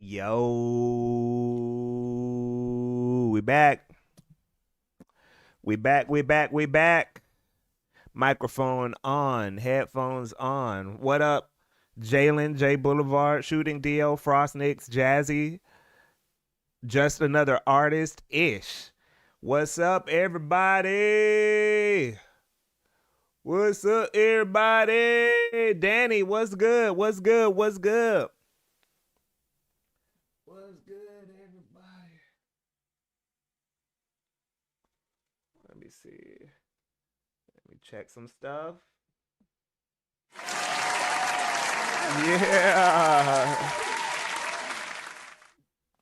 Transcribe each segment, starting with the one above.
Yo, we back. We back. Microphone on, headphones on. What up? Jalen, J Boulevard, Shooting DL, Frostnix, Jazzy, just another artist ish. What's up, everybody? What's up, everybody? Danny, what's good? What's good? What's good? What's good, everybody? Let me see. Let me check some stuff. Yeah.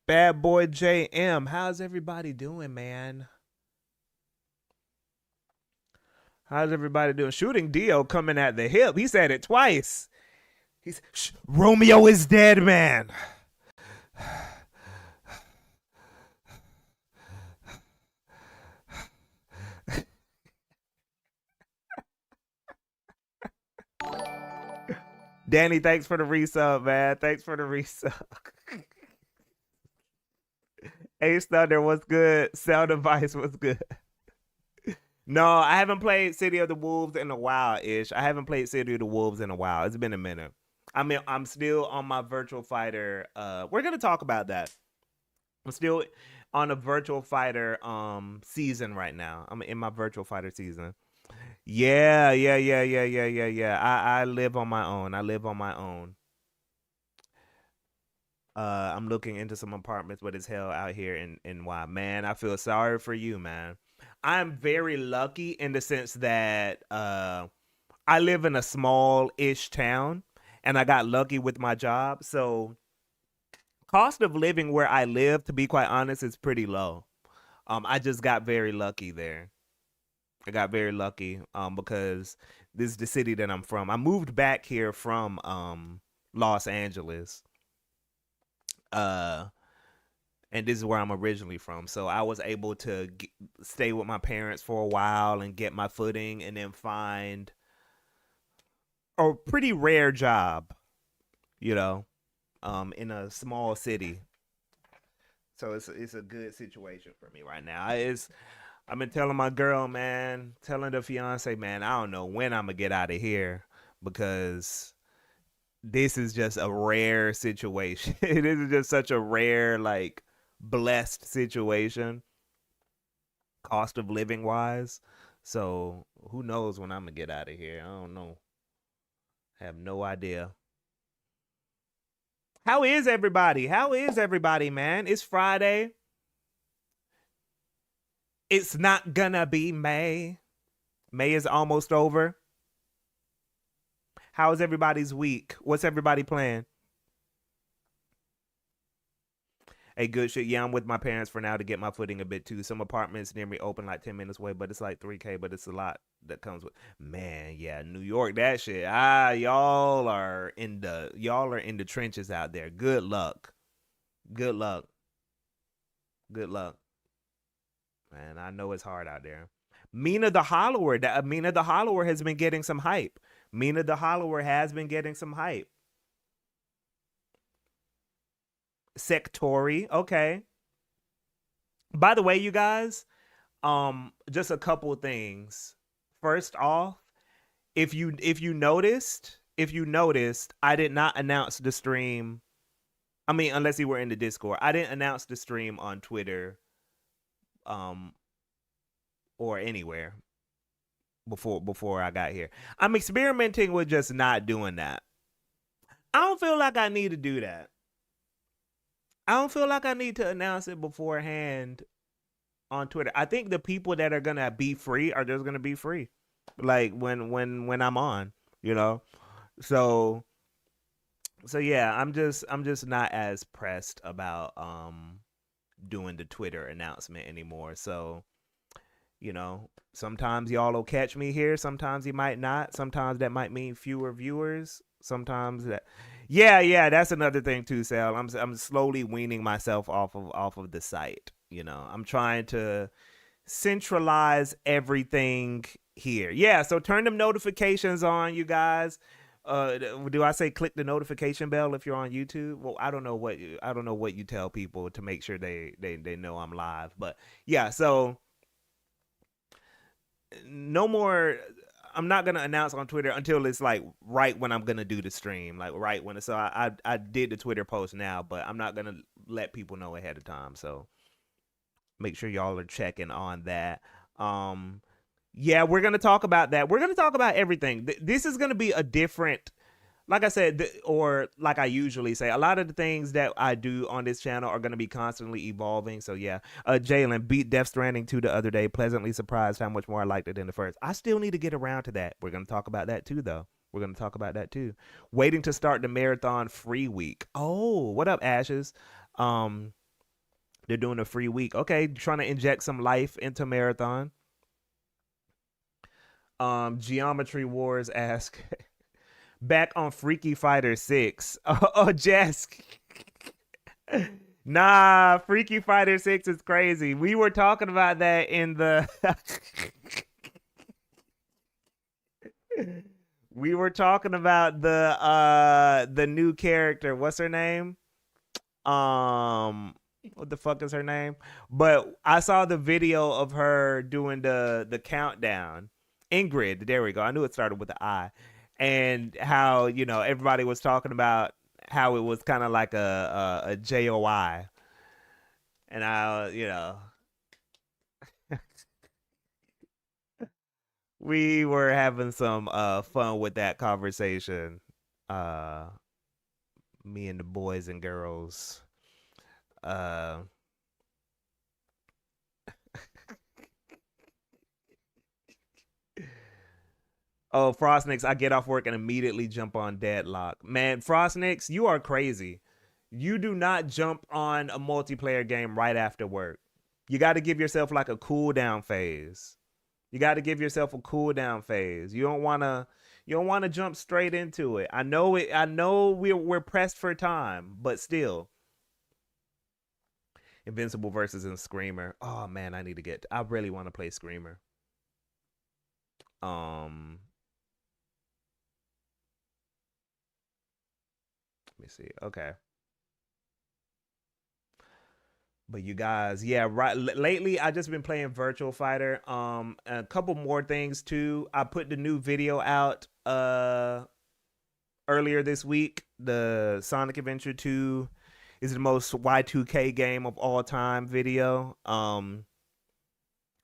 Bad boy JM. How's everybody doing, man? How's everybody doing? Shooting Dio coming at the hip. He said it twice. Romeo is dead, man. Danny, thanks for the resub, man. Thanks for the resub. Ace Thunder was good. Sound Device was good. No, I haven't played City of the Wolves in a while, ish. I haven't played City of the Wolves in a while. It's been a minute. I mean, I'm still on my Virtual Fighter. We're gonna talk about that. I'm still on a Virtual Fighter season right now. I'm in my Virtual Fighter season. Yeah. I live on my own. I live on my own. I'm looking into some apartments, but it's hell out here in Y. Man, I feel sorry for you, man. I'm very lucky in the sense that I live in a small-ish town, and I got lucky with my job. So cost of living where I live, to be quite honest, is pretty low. I just got very lucky there. I got very lucky because this is the city that I'm from. I moved back here from Los Angeles. Uh and this is where I'm originally from. So I was able to stay with my parents for a while and get my footing and then find a pretty rare job, you know, in a small city. So it's a good situation for me right now. It's I've been telling my girl, man, telling the fiance, man, I don't know when I'm gonna get out of here because this is just a rare situation. This is just such a rare, like, blessed situation, cost of living wise. So who knows when I'm gonna get out of here? I don't know. I have no idea. How is everybody? How is everybody, man? It's Friday. It's not gonna be May. May is almost over. How is everybody's week? What's everybody playing? A good shit. Yeah, I'm with my parents for now to get my footing a bit too. Some apartments near me open like 10 minutes away, but it's like 3K, but it's a lot that comes with man, yeah, New York, that shit. Y'all are in the trenches out there. Good luck. Good luck. Good luck. Man, I know it's hard out there. Mina the Hollower. Mina the Hollower has been getting some hype. Mina the Hollower has been getting some hype. Sectori. Okay. By the way, you guys, just a couple of things. First off, if you noticed, I did not announce the stream. I mean, unless you were in the Discord, I didn't announce the stream on Twitter, um, or anywhere before I got here. I'm experimenting with just not doing that. I don't feel like I need to do that. I don't feel like I need to announce it beforehand on Twitter. I think the people that are gonna be free are just gonna be free, like when I'm on, you know. So yeah, I'm just not as pressed about doing the Twitter announcement anymore. So sometimes y'all will catch me here, sometimes you might not. Sometimes that might mean fewer viewers. Sometimes that, yeah, that's another thing too, Sal. I'm slowly weaning myself off of the site. I'm trying to centralize everything here. Yeah, so turn them notifications on, you guys. Do I say click the notification bell if you're on YouTube? Well, I don't know what you tell people to make sure they know I'm live. But yeah, so no more. I'm not gonna announce on Twitter until it's like right when I'm gonna do the stream, like right when. So I did the Twitter post now, but I'm not gonna let people know ahead of time. So make sure y'all are checking on that. Um, yeah, we're gonna talk about that. We're gonna talk about everything. This is gonna be a different, like I said, or like I usually say, a lot of the things that I do on this channel are going to be constantly evolving. So yeah, Jalen beat Death Stranding 2 the other day. Pleasantly surprised how much more I liked it than the first. I still need to get around to that. We're going to talk about that too, though. We're going to talk about that too. Waiting to start the marathon free week. Oh, what up, Ashes? Um, they're doing a free week. Okay, trying to inject some life into marathon. Geometry Wars ask back on Freaky Fighter 6. Oh, Jess. Nah, Freaky Fighter 6 is crazy. We were talking about that in the we were talking about the new character. What's her name? What the fuck is her name? But I saw the video of her doing the countdown. Ingrid, there we go. I knew it started with the I. And how, everybody was talking about how it was kind of like a JOI. And we were having some fun with that conversation. Uh Me and the boys and girls. Uh Oh, Frostnix, I get off work and immediately jump on Deadlock. Man, Frostnix, you are crazy. You do not jump on a multiplayer game right after work. You got to give yourself like a cool down phase. You got to give yourself a cool down phase. You don't want to jump straight into it. I know we're pressed for time, but still. Invincible versus in Screamer. Oh man, I really want to play Screamer. Um Let me see. Okay. But you guys, yeah, right. Lately, I just been playing Virtual Fighter. A couple more things too. I put the new video out earlier this week. The Sonic Adventure 2 is the most Y2K game of all time video.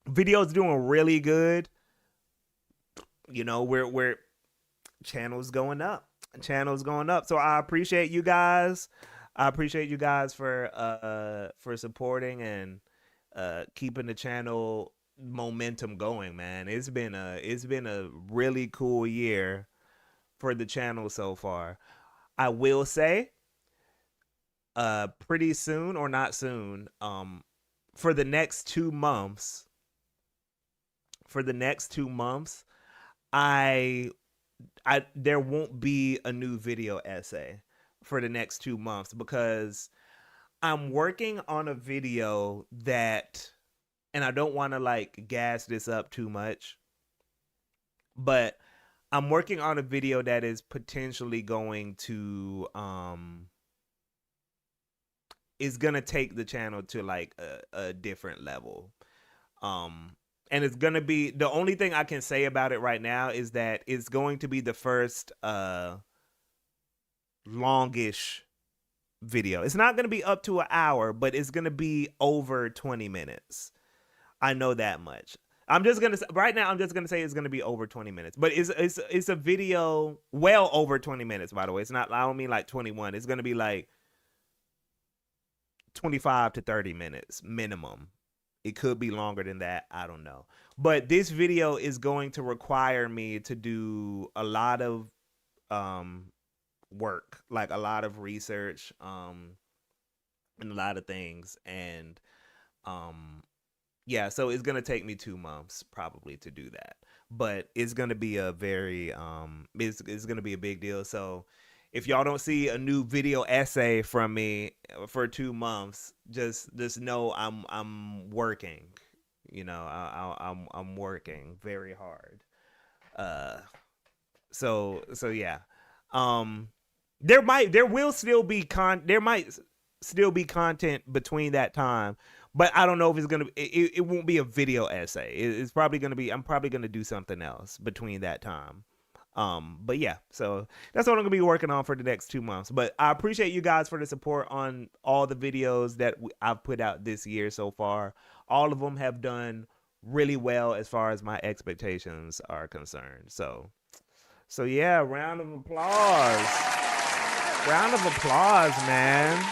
Video's doing really good. We're channels going up. Channels going up. So I appreciate you guys. I appreciate you guys for supporting and keeping the channel momentum going, man. It's been a really cool year for the channel so far. I will say, pretty soon or not soon, for the next 2 months, for the next 2 months, I there won't be a new video essay for the next 2 months because I'm working on a video that, and I don't want to like gas this up too much, but I'm working on a video that is potentially going to is gonna take the channel to like a different level. Um and it's gonna be, the only thing I can say about it right now is that it's going to be the first longish video. It's not gonna be up to an hour, but it's gonna be over 20 minutes. I know that much. I'm just gonna right now. I'm just gonna say it's gonna be over 20 minutes, but it's a video well over 20 minutes. By the way, it's not. I don't mean like 21. It's gonna be like 25 to 30 minutes minimum. It could be longer than that. I don't know. But this video is going to require me to do a lot of um work, like a lot of research, and a lot of things, and um yeah, so it's gonna take me 2 months probably to do that, but it's gonna be a very it's gonna be a big deal. So if y'all don't see a new video essay from me for 2 months, just know I'm working. I'm working very hard. Uh, so yeah. Um, there will still be there might still be content between that time, but I don't know if it's gonna it won't be a video essay. It's probably gonna be I'm probably gonna do something else between that time. But yeah, so that's what I'm gonna be working on for the next 2 months. But I appreciate you guys for the support on all the videos that I've put out this year so far. All of them have done really well as far as my expectations are concerned. So yeah, round of applause. Round of applause, man.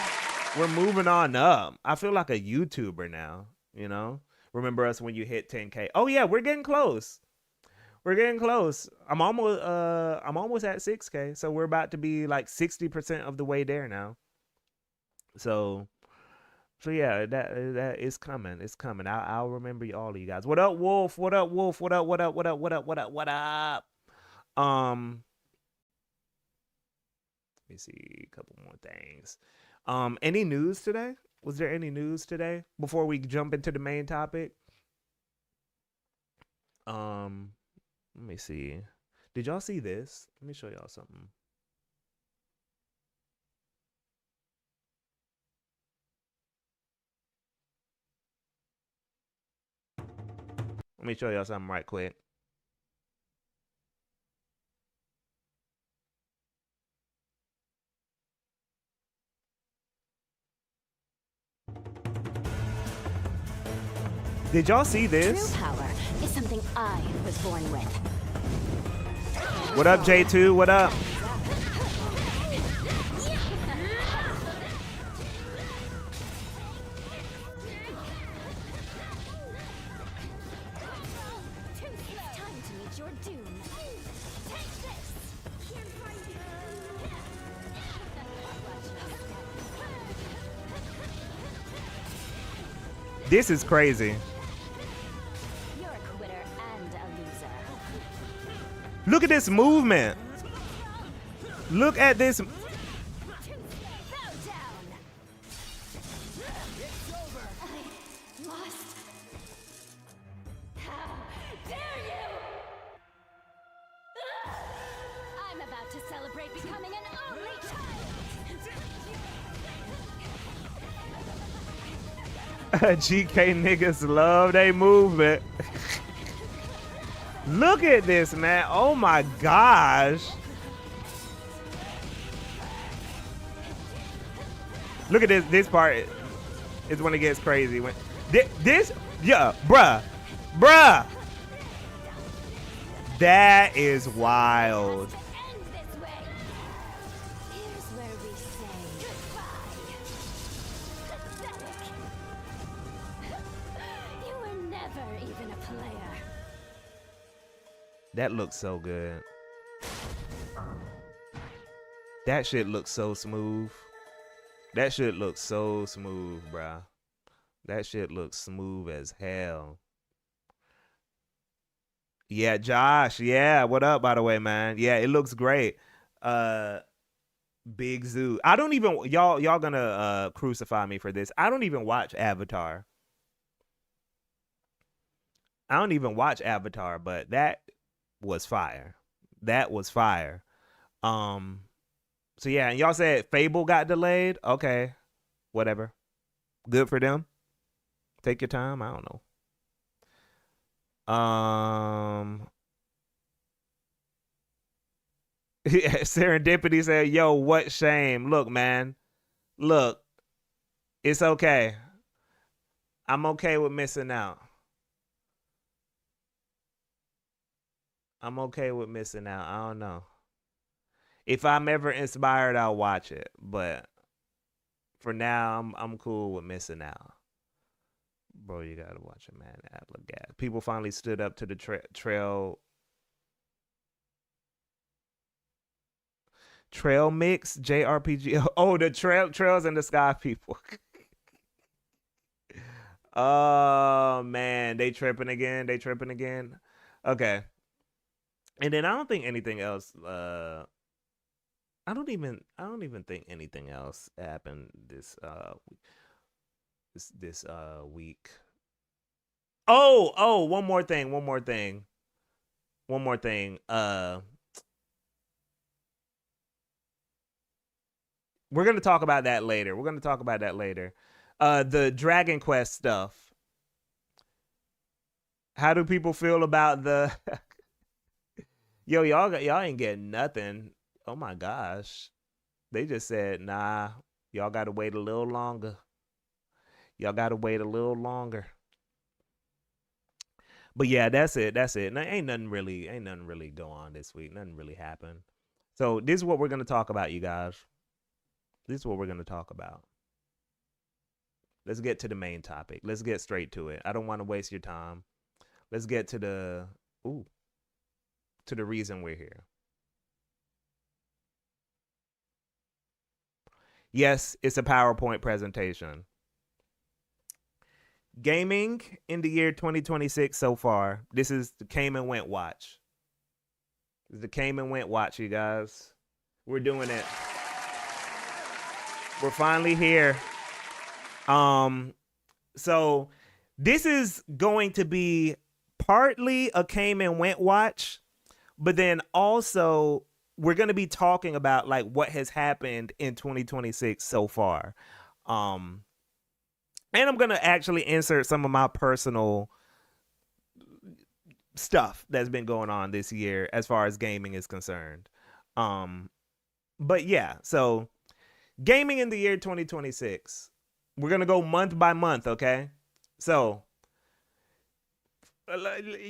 We're moving on up. I feel like a YouTuber now, you know? Remember us when you hit 10K. Oh yeah, we're getting close. We're getting close. I'm almost at 6K. So we're about to be like 60% of the way there now. So yeah, that is coming. It's coming. I'll remember all of you guys. What up, Wolf? What up, Wolf? What up? What up? What up? What up? What up? What up? Let me see a couple more things. Any news today? Was there any news today before we jump into the main topic? Let me see. Did y'all see this? Let me show y'all something. Let me show y'all something right quick. Did y'all see this? True power is something I was born with. What up, J2? What up? Time to meet your doom. Take this. This is crazy. You're a quitter and a loser. Look at this movement. Look at this. Bow down. It's over. I lost. How dare you? I'm about to celebrate becoming an only GK niggas love they movement. Look at this, man. Oh my gosh. Look at this. This part is when it gets crazy. When this, yeah, bruh. That is wild. End this way. Here's where we say goodbye. Pathetic. You were never even a player. That looks so good. That shit looks so smooth. That shit looks so smooth, bruh. That shit looks smooth as hell. Yeah, Josh. Yeah, what up, by the way, man? Yeah, it looks great. Big Zoo. I don't even y'all gonna crucify me for this. I don't even watch Avatar. I don't even watch Avatar, but that was fire. That was fire. So yeah, and y'all said Fable got delayed. Okay, whatever. Good for them. Take your time. I don't know. Serendipity said, "Yo, what shame? Look, man. Look, it's okay. I'm okay with missing out. I'm okay with missing out. I don't know. If I'm ever inspired, I'll watch it. But for now, I'm cool with missing out. Bro, you gotta watch it, man. Atlas Gas. People finally stood up to the trail mix JRPG. Oh, the trails in the sky people. Oh man, they tripping again. They tripping again. Okay. And then I don't think anything else I don't even think anything else happened this week. Oh, one more thing. We're gonna talk about that later. We're gonna talk about that later. The Dragon Quest stuff. How do people feel about the yo, y'all ain't getting nothing. Oh my gosh. They just said, nah, y'all gotta wait a little longer. Y'all gotta wait a little longer. But yeah, that's it. That's it. Ain't nothing really go on this week. Nothing really happened. So this is what we're gonna talk about, you guys. This is what we're gonna talk about. Let's get to the main topic. Let's get straight to it. I don't want to waste your time. Let's get to the to the reason we're here. Yes, it's a PowerPoint presentation. Gaming in the year 2026 so far. This is the came and went watch. This is the came and went watch, you guys. We're doing it. We're finally here. So this is going to be partly a came and went watch, but then also we're going to be talking about like what has happened in 2026 so far. And I'm going to actually insert some of my personal stuff that's been going on this year as far as gaming is concerned. But yeah, so gaming in the year 2026. We're going to go month by month, okay? So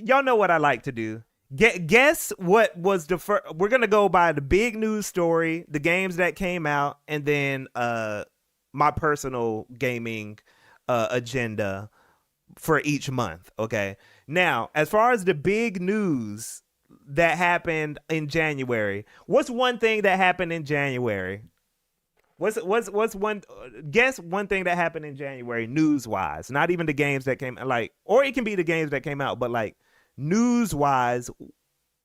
y'all know what I like to do. Guess what was the first. We're going to go by the big news story, the games that came out, and then my personal gaming agenda for each month, okay? Now, as far as the big news that happened in January, what's one thing that happened in January? What's one guess one thing that happened in January news wise? Not even the games that came like, or it can be the games that came out, but like news wise,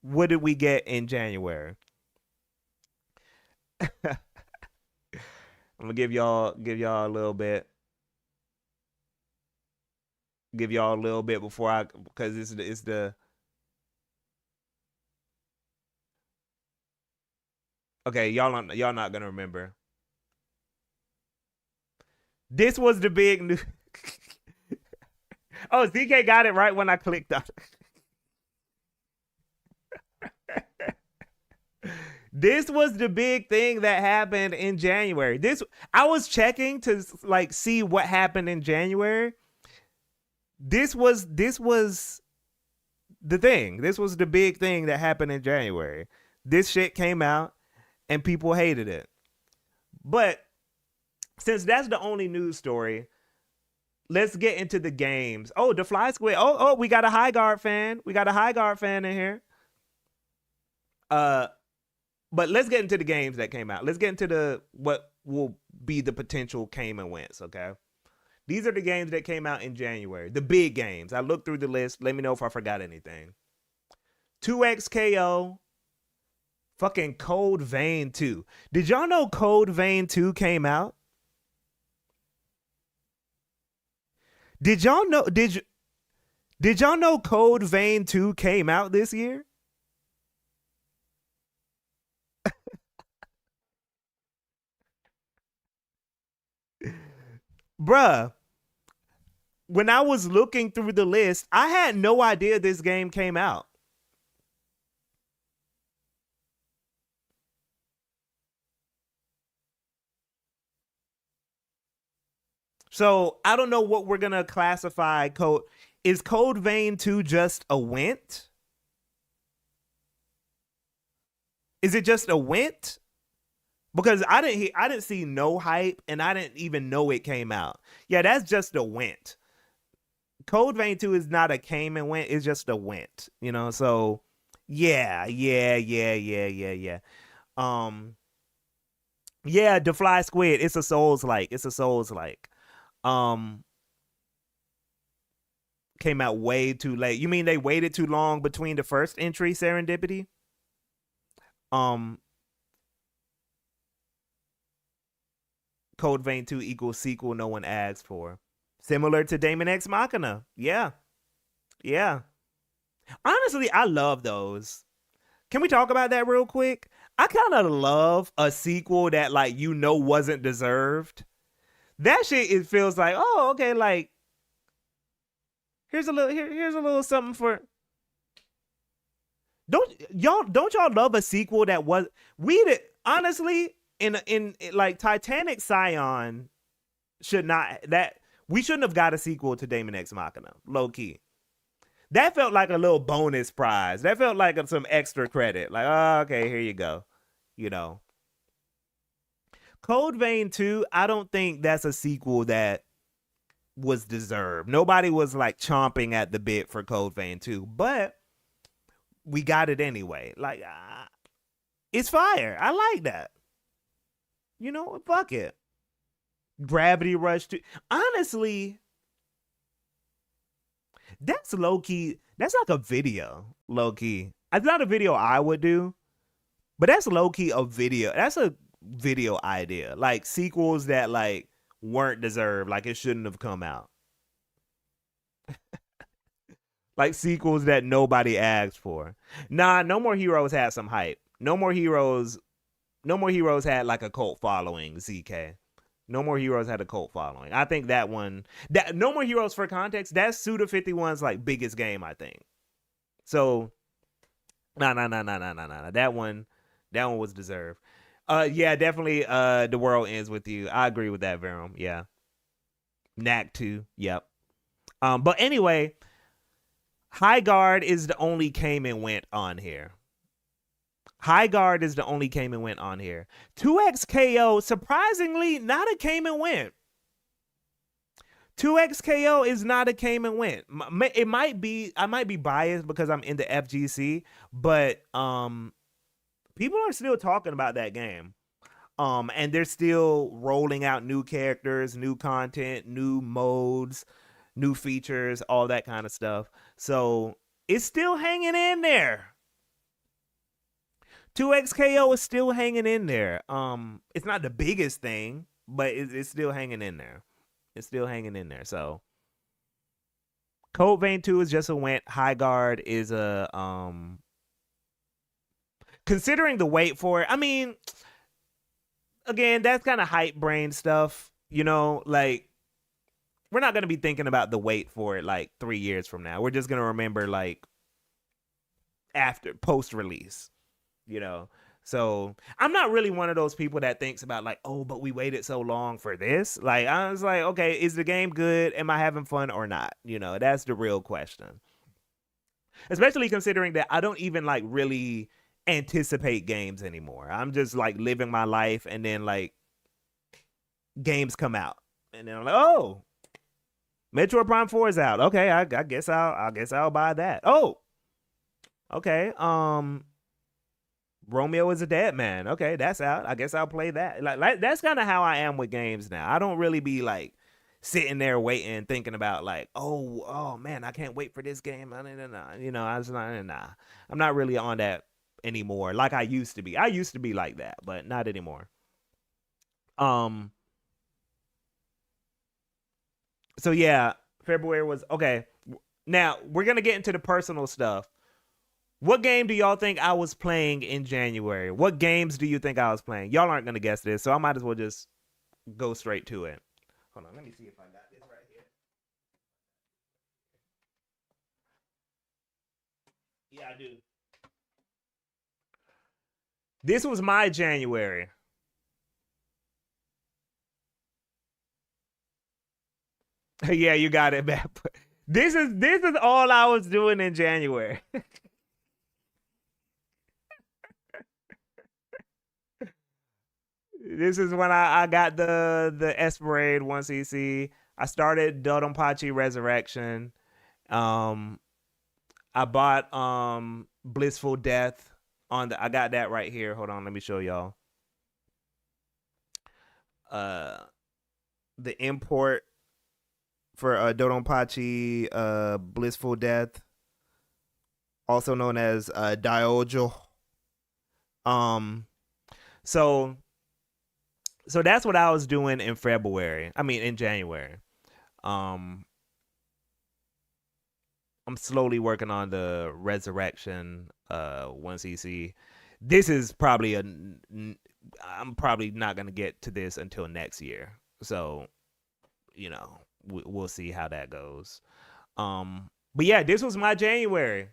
what did we get in January? I'm gonna give y'all a little bit. Give y'all a little bit before I, because it's the okay. Y'all not gonna remember. This was the big news. Oh, ZK got it right when I clicked on it. This was the big thing that happened in January. I was checking to like see what happened in January. This was the thing. This was the big thing that happened in January. This shit came out and people hated it. But since that's the only news story, let's get into the games. Oh, the Fly Squid. Oh, we got a High Guard fan. We got a High Guard fan in here. But let's get into the games that came out. Let's get into what will be the potential came and wents, okay? These are the games that came out in January. The big games. I looked through the list. Let me know if I forgot anything. 2XKO. Fucking Code Vein 2. Did y'all know Code Vein 2 came out? Did y'all know Code Vein 2 came out this year? Bruh, when I was looking through the list, I had no idea this game came out. So I don't know what we're gonna classify code. Is Code Vein 2 just a went? Is it just a went? Because I didn't see no hype and I didn't even know it came out. Yeah, that's just a went. Code Vein 2 is not a came and went, it's just a went, you know? So yeah. Yeah, The Fly Squid, it's a Souls like. It's a Souls like. Um Came out way too late. You mean they waited too long between the first entry, Serendipity? Um Code Vein 2 equals sequel no one asked for. Similar to Daemon X Machina. Yeah. Yeah. Honestly, I love those. Can we talk about that real quick? I kind of love a sequel that like wasn't deserved. That shit it feels like, oh, okay, like here's a little something for don't y'all love a sequel that was we did honestly in like Titanic Scion should not that we shouldn't have got a sequel to Damon X Machina, low key. That felt like a little bonus prize. That felt like some extra credit. Like, oh, okay, here you go. You know. Code Vein 2, I don't think that's a sequel that was deserved. Nobody was like chomping at the bit for Code Vein 2, but we got it anyway. Like, it's fire. I like that. You know, fuck it. Gravity Rush 2. Honestly, that's low key. That's like a video, low key. It's not a video I would do, but that's low key a video. That's a video idea. Like sequels that like weren't deserved, like it shouldn't have come out. Like sequels that nobody asked for. Nah, No More Heroes had some hype. No More Heroes had like a cult following, ZK. No More Heroes had a cult following. I think that one that No More Heroes for context, that's Suda51's like biggest game, I think. So nah. That one was deserved. Yeah, definitely The World Ends With You. I agree with that, Verum. Yeah. Knack 2. Yep. But anyway, High Guard is the only came and went on here. High Guard is the only came and went on here. 2XKO, surprisingly, not a came and went. 2XKO is not a came and went. It might be, I might be biased because I'm in the FGC, but people are still talking about that game. And they're still rolling out new characters, new content, new modes, new features, all that kind of stuff. So it's still hanging in there. 2XKO is still hanging in there. It's not the biggest thing, but it's still hanging in there. It's still hanging in there. So Code Vein 2 is just a went. High Guard is a considering the wait for it. I mean, again, that's kind of hype brain stuff, you know, like we're not going to be thinking about the wait for it like 3 years from now. We're just going to remember like after post release, you know. So I'm not really one of those people that thinks about like, oh, but we waited so long for this. Like I was like, okay, is the game good? Am I having fun or not? You know, that's the real question. Especially considering that I don't even like really anticipate games anymore. I'm just like living my life, and then like games come out, and then I'm like, oh, Metroid Prime 4 is out. Okay, I guess I'll buy that. Oh, okay. Romeo is a Dead Man. Okay, that's out. I guess I'll play that. Like that's kind of how I am with games now. I don't really be like sitting there waiting, thinking about like, oh man, I can't wait for this game. You know, I was like, nah. I'm not really on that anymore. Like I used to be. I used to be like that, but not anymore. So yeah, February was okay. Now we're gonna get into the personal stuff. What game do y'all think I was playing in January? What games do you think I was playing? Y'all aren't gonna guess this, so I might as well just go straight to it. Hold on, let me see if I got this right here. Yeah, I do. This was my January. Yeah, you got it, man. This is all I was doing in January. This is when I got the Esperade 1cc. I started Dodonpachi Resurrection. Um I bought Blissful Death on the I got that right here. Hold on, let me show y'all. Uh the import for Dodonpachi Blissful Death, also known as Diojo. Um so so that's what I was doing in February. I mean in January. Um I'm slowly working on the Resurrection 1cc. This is probably I'm probably not gonna get to this until next year. So we'll see how that goes. But yeah, this was my January.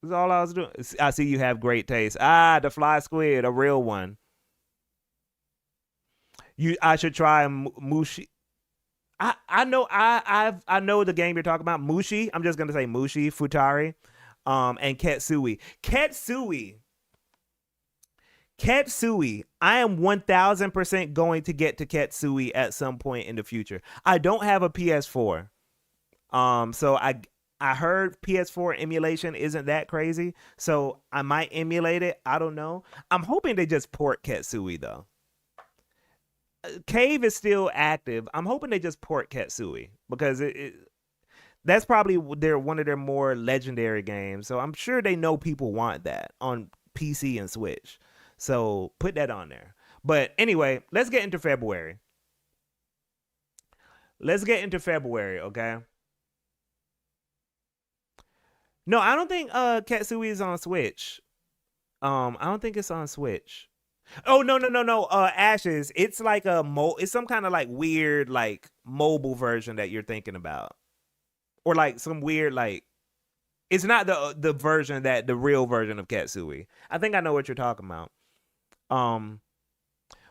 That's all I was doing. I see you have great taste. The fly squid, a real one. I should try Mushi. I know I know the game you're talking about. Mushi. I'm just gonna say Mushi Futari, and Ketsui. Ketsui. I am 1000% going to get to Ketsui at some point in the future. I don't have a PS4. So I heard PS4 emulation isn't that crazy, so I might emulate it. I don't know. I'm hoping they just port Ketsui though. Cave is still active. I'm hoping they just port Ketsui because that's probably one of their more legendary games. So I'm sure they know people want that on PC and Switch. So put that on there. But anyway, let's get into February. Okay? No, I don't think Ketsui is on Switch. I don't think it's on Switch. Oh no. Ashes. It's like it's some kind of like weird like mobile version that you're thinking about. Or like some weird like it's not the version that the real version of Ketsui. I think I know what you're talking about.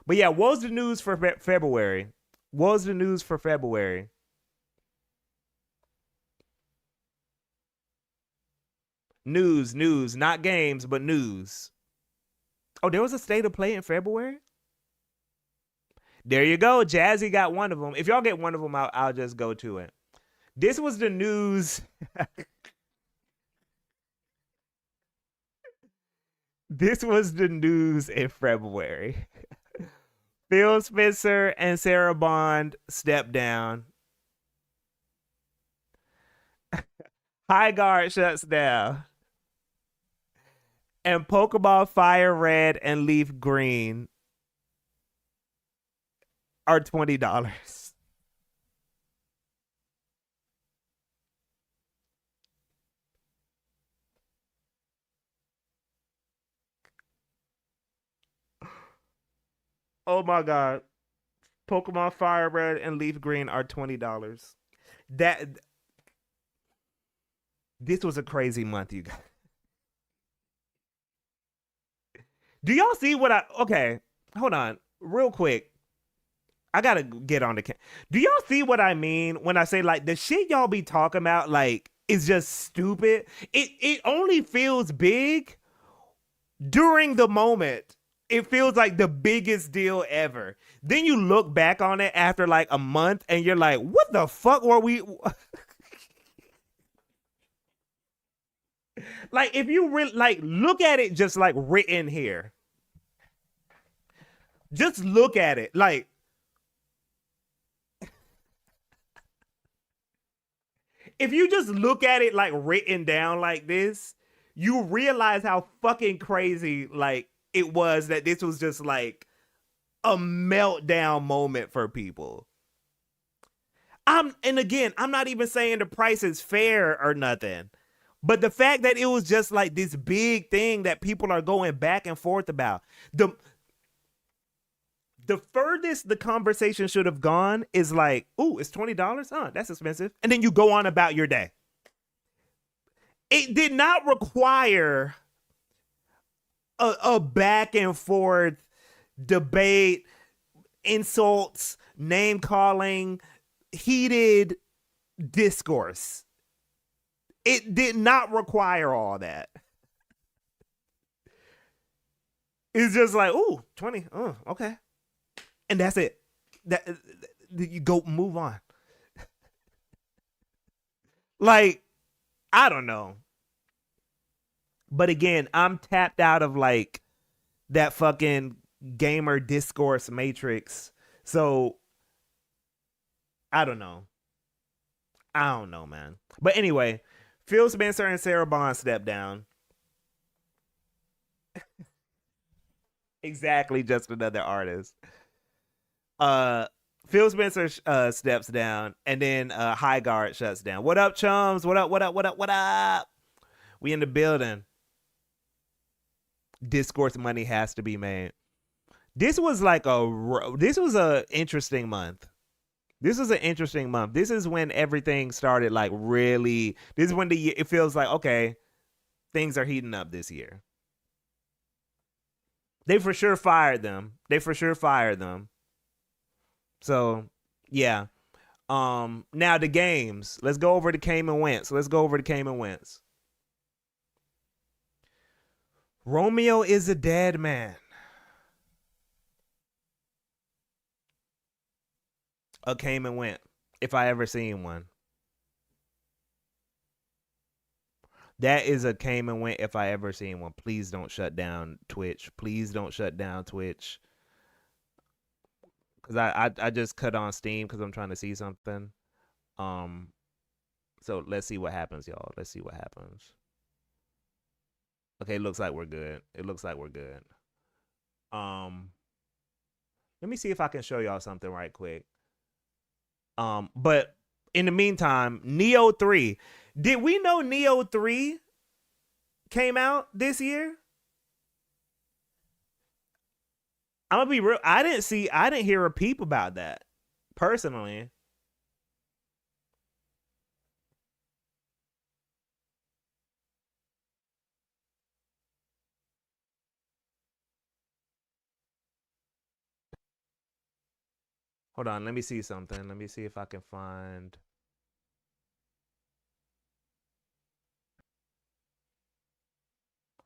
But yeah, what was the news for February? News, not games, but news. Oh, there was a state of play in February? There you go. Jazzy got one of them. If y'all get one of them, I'll just go to it. This was the news. This was the news in February. Phil Spencer and Sarah Bond stepped down. High Guard shuts down. And Pokemon Fire Red and Leaf Green are $20. Oh my god. Pokemon Fire Red and Leaf Green are $20. That This was a crazy month, you guys. Do y'all see what okay, hold on. Real quick. I gotta get on the Do y'all see what I mean when I say like the shit y'all be talking about like is just stupid? It only feels big during the moment. It feels like the biggest deal ever. Then you look back on it after like a month and you're like, what the fuck were we like if you really like look at it just like written here. Just look at it. Like if you just look at it like written down like this, you realize how fucking crazy like it was that this was just like a meltdown moment for people. And again, I'm not even saying the price is fair or nothing. But the fact that it was just like this big thing that people are going back and forth about. The furthest the conversation should have gone is like, ooh, it's $20? Huh, that's expensive. And then you go on about your day. It did not require a back and forth debate, insults, name calling, heated discourse. It did not require all that. It's just like, ooh, 20. Oh, okay. And that's it. That you go move on. Like, I don't know. But again, I'm tapped out of like that fucking gamer discourse matrix. So I don't know. Man. But anyway, Phil Spencer and Sarah Bond stepped down. Exactly, just another artist. Phil Spencer steps down, and then High Guard shuts down. What up, chums? What up? We in the building. Discourse money has to be made. This was like this was a interesting month. This was an interesting month. This is when everything started like really. This is when it feels like okay, things are heating up this year. They for sure fired them. So yeah. Now the games. Let's go over to Cayman Wentz. Romeo is a dead man. A Cayman Wentz, if I ever seen one. That is a Cayman Wentz if I ever seen one. Please don't shut down Twitch. Cause I just cut on Steam because I'm trying to see something. So let's see what happens, y'all. Okay, it looks like we're good. Let me see if I can show y'all something right quick. But in the meantime, Neo 3. Did we know Neo 3 came out this year? I'm gonna be real. I didn't hear a peep about that personally. Hold on, let me see something. Let me see if I can find.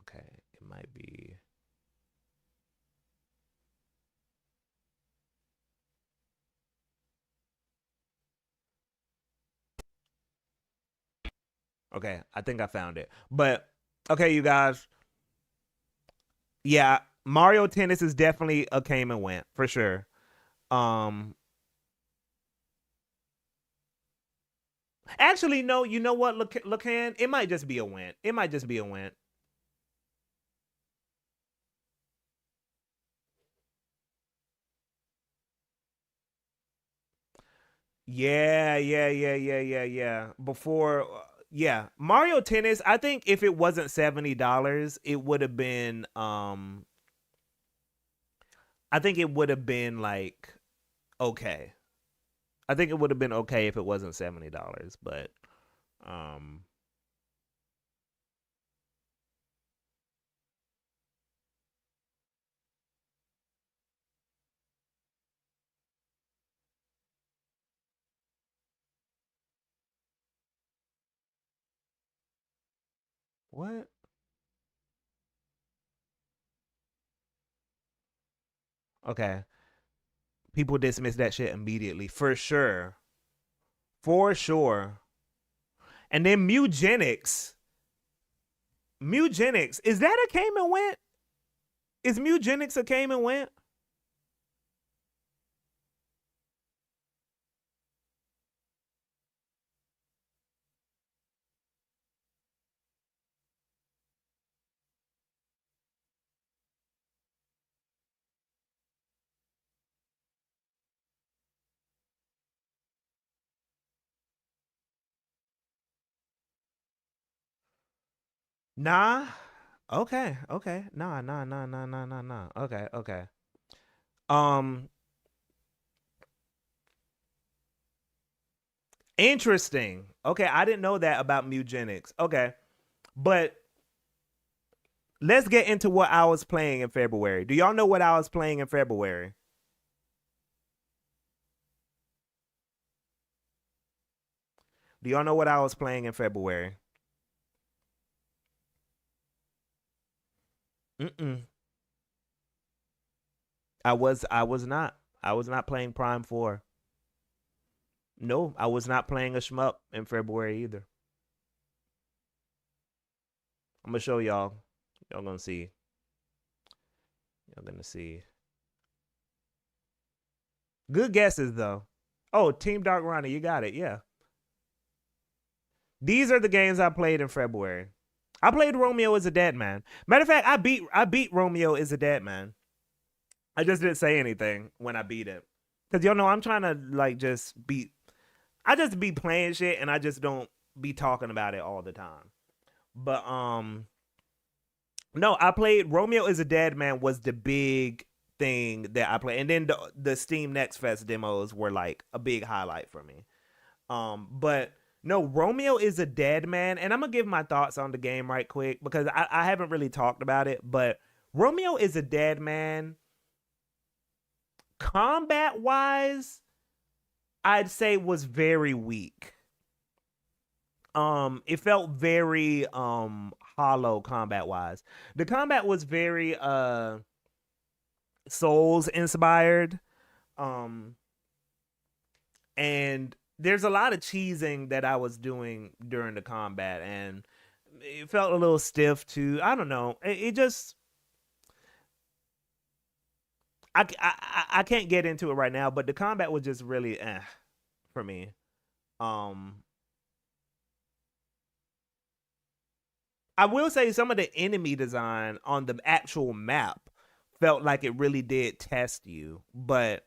Okay, it might be. Okay, I think I found it. But okay, you guys. Yeah, Mario Tennis is definitely a Cayman Wentz for sure. Actually, no. You know what, Lacan? It might just be a win. Yeah. Before, yeah, Mario Tennis. I think if it wasn't $70, it would have been. I think it would have been like okay. I think it would have been okay if it wasn't $70, but what? Okay. People dismiss that shit immediately for sure. For sure. And then Mugenics. Is that a Cayman Wentz? Is Mugenics a Cayman Wentz? Nah. Okay. Nah. Okay. Um Interesting. Okay, I didn't know that about Mugenics. Okay. But let's get into what I was playing in February. Do y'all know what I was playing in February? Do y'all know what I was playing in February? Mm-mm. I was not playing Prime 4. No, I was not playing a shmup in February either. I'm gonna show y'all. Y'all gonna see. Good guesses though. Oh, Team Dark Ronnie, you got it. Yeah. These are the games I played in February. I played Romeo is a Dead Man. Matter of fact, I beat Romeo is a Dead Man. I just didn't say anything when I beat it. Cause y'all know I'm trying to like I just be playing shit and I just don't be talking about it all the time. But No, I played Romeo is a Dead Man was the big thing that I played, and then the Steam Next Fest demos were like a big highlight for me. But no, Romeo is a Dead Man, and I'm gonna give my thoughts on the game right quick because I haven't really talked about it. But Romeo is a Dead Man, combat wise, I'd say was very weak. It felt very hollow combat wise. The combat was very Souls inspired. Um and there's a lot of cheesing that I was doing during the combat, and it felt a little stiff too. I don't know. It just I can't get into it right now, but the combat was just really for me. Um I will say some of the enemy design on the actual map felt like it really did test you, but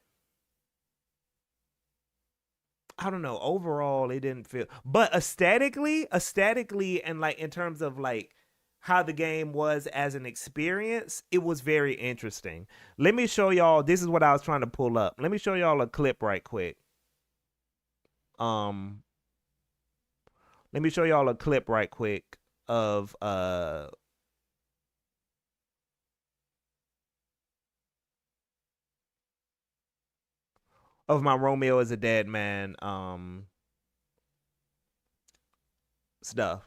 I don't know. Overall, it didn't feel. But aesthetically, and like in terms of like how the game was as an experience, it was very interesting. Let me show y'all. This is what I was trying to pull up. Let me show y'all a clip right quick. Um, Let me show y'all a clip right quick of my Romeo is a Dead Man stuff.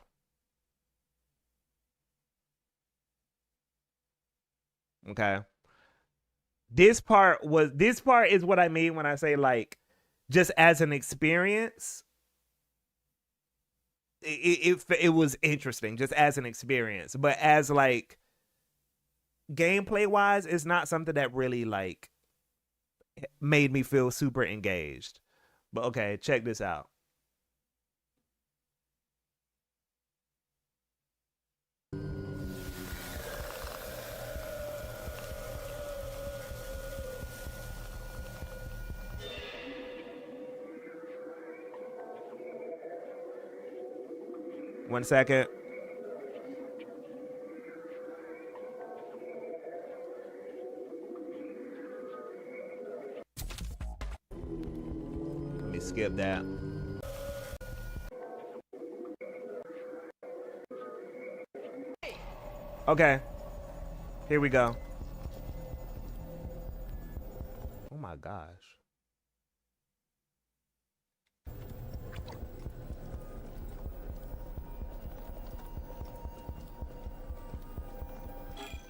Okay. This part is what I mean when I say like just as an experience it was interesting just as an experience, but as like gameplay wise it's not something that really like made me feel super engaged. But okay, check this out. 1 second. Let me skip that. Okay, here we go. Oh my gosh.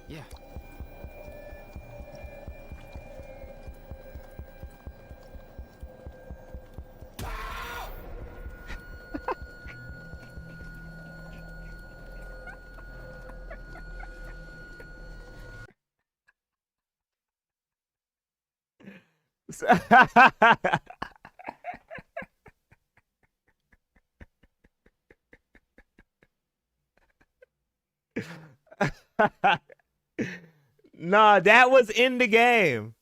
Yeah. Nah, that was in the game.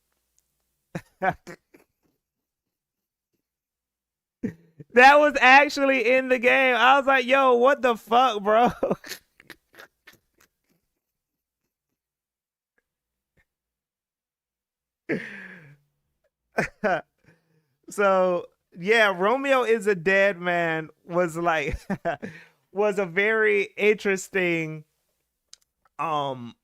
That was actually in the game. I was like, yo, what the fuck, bro? So yeah, Romeo is a Dead Man was like was a very interesting um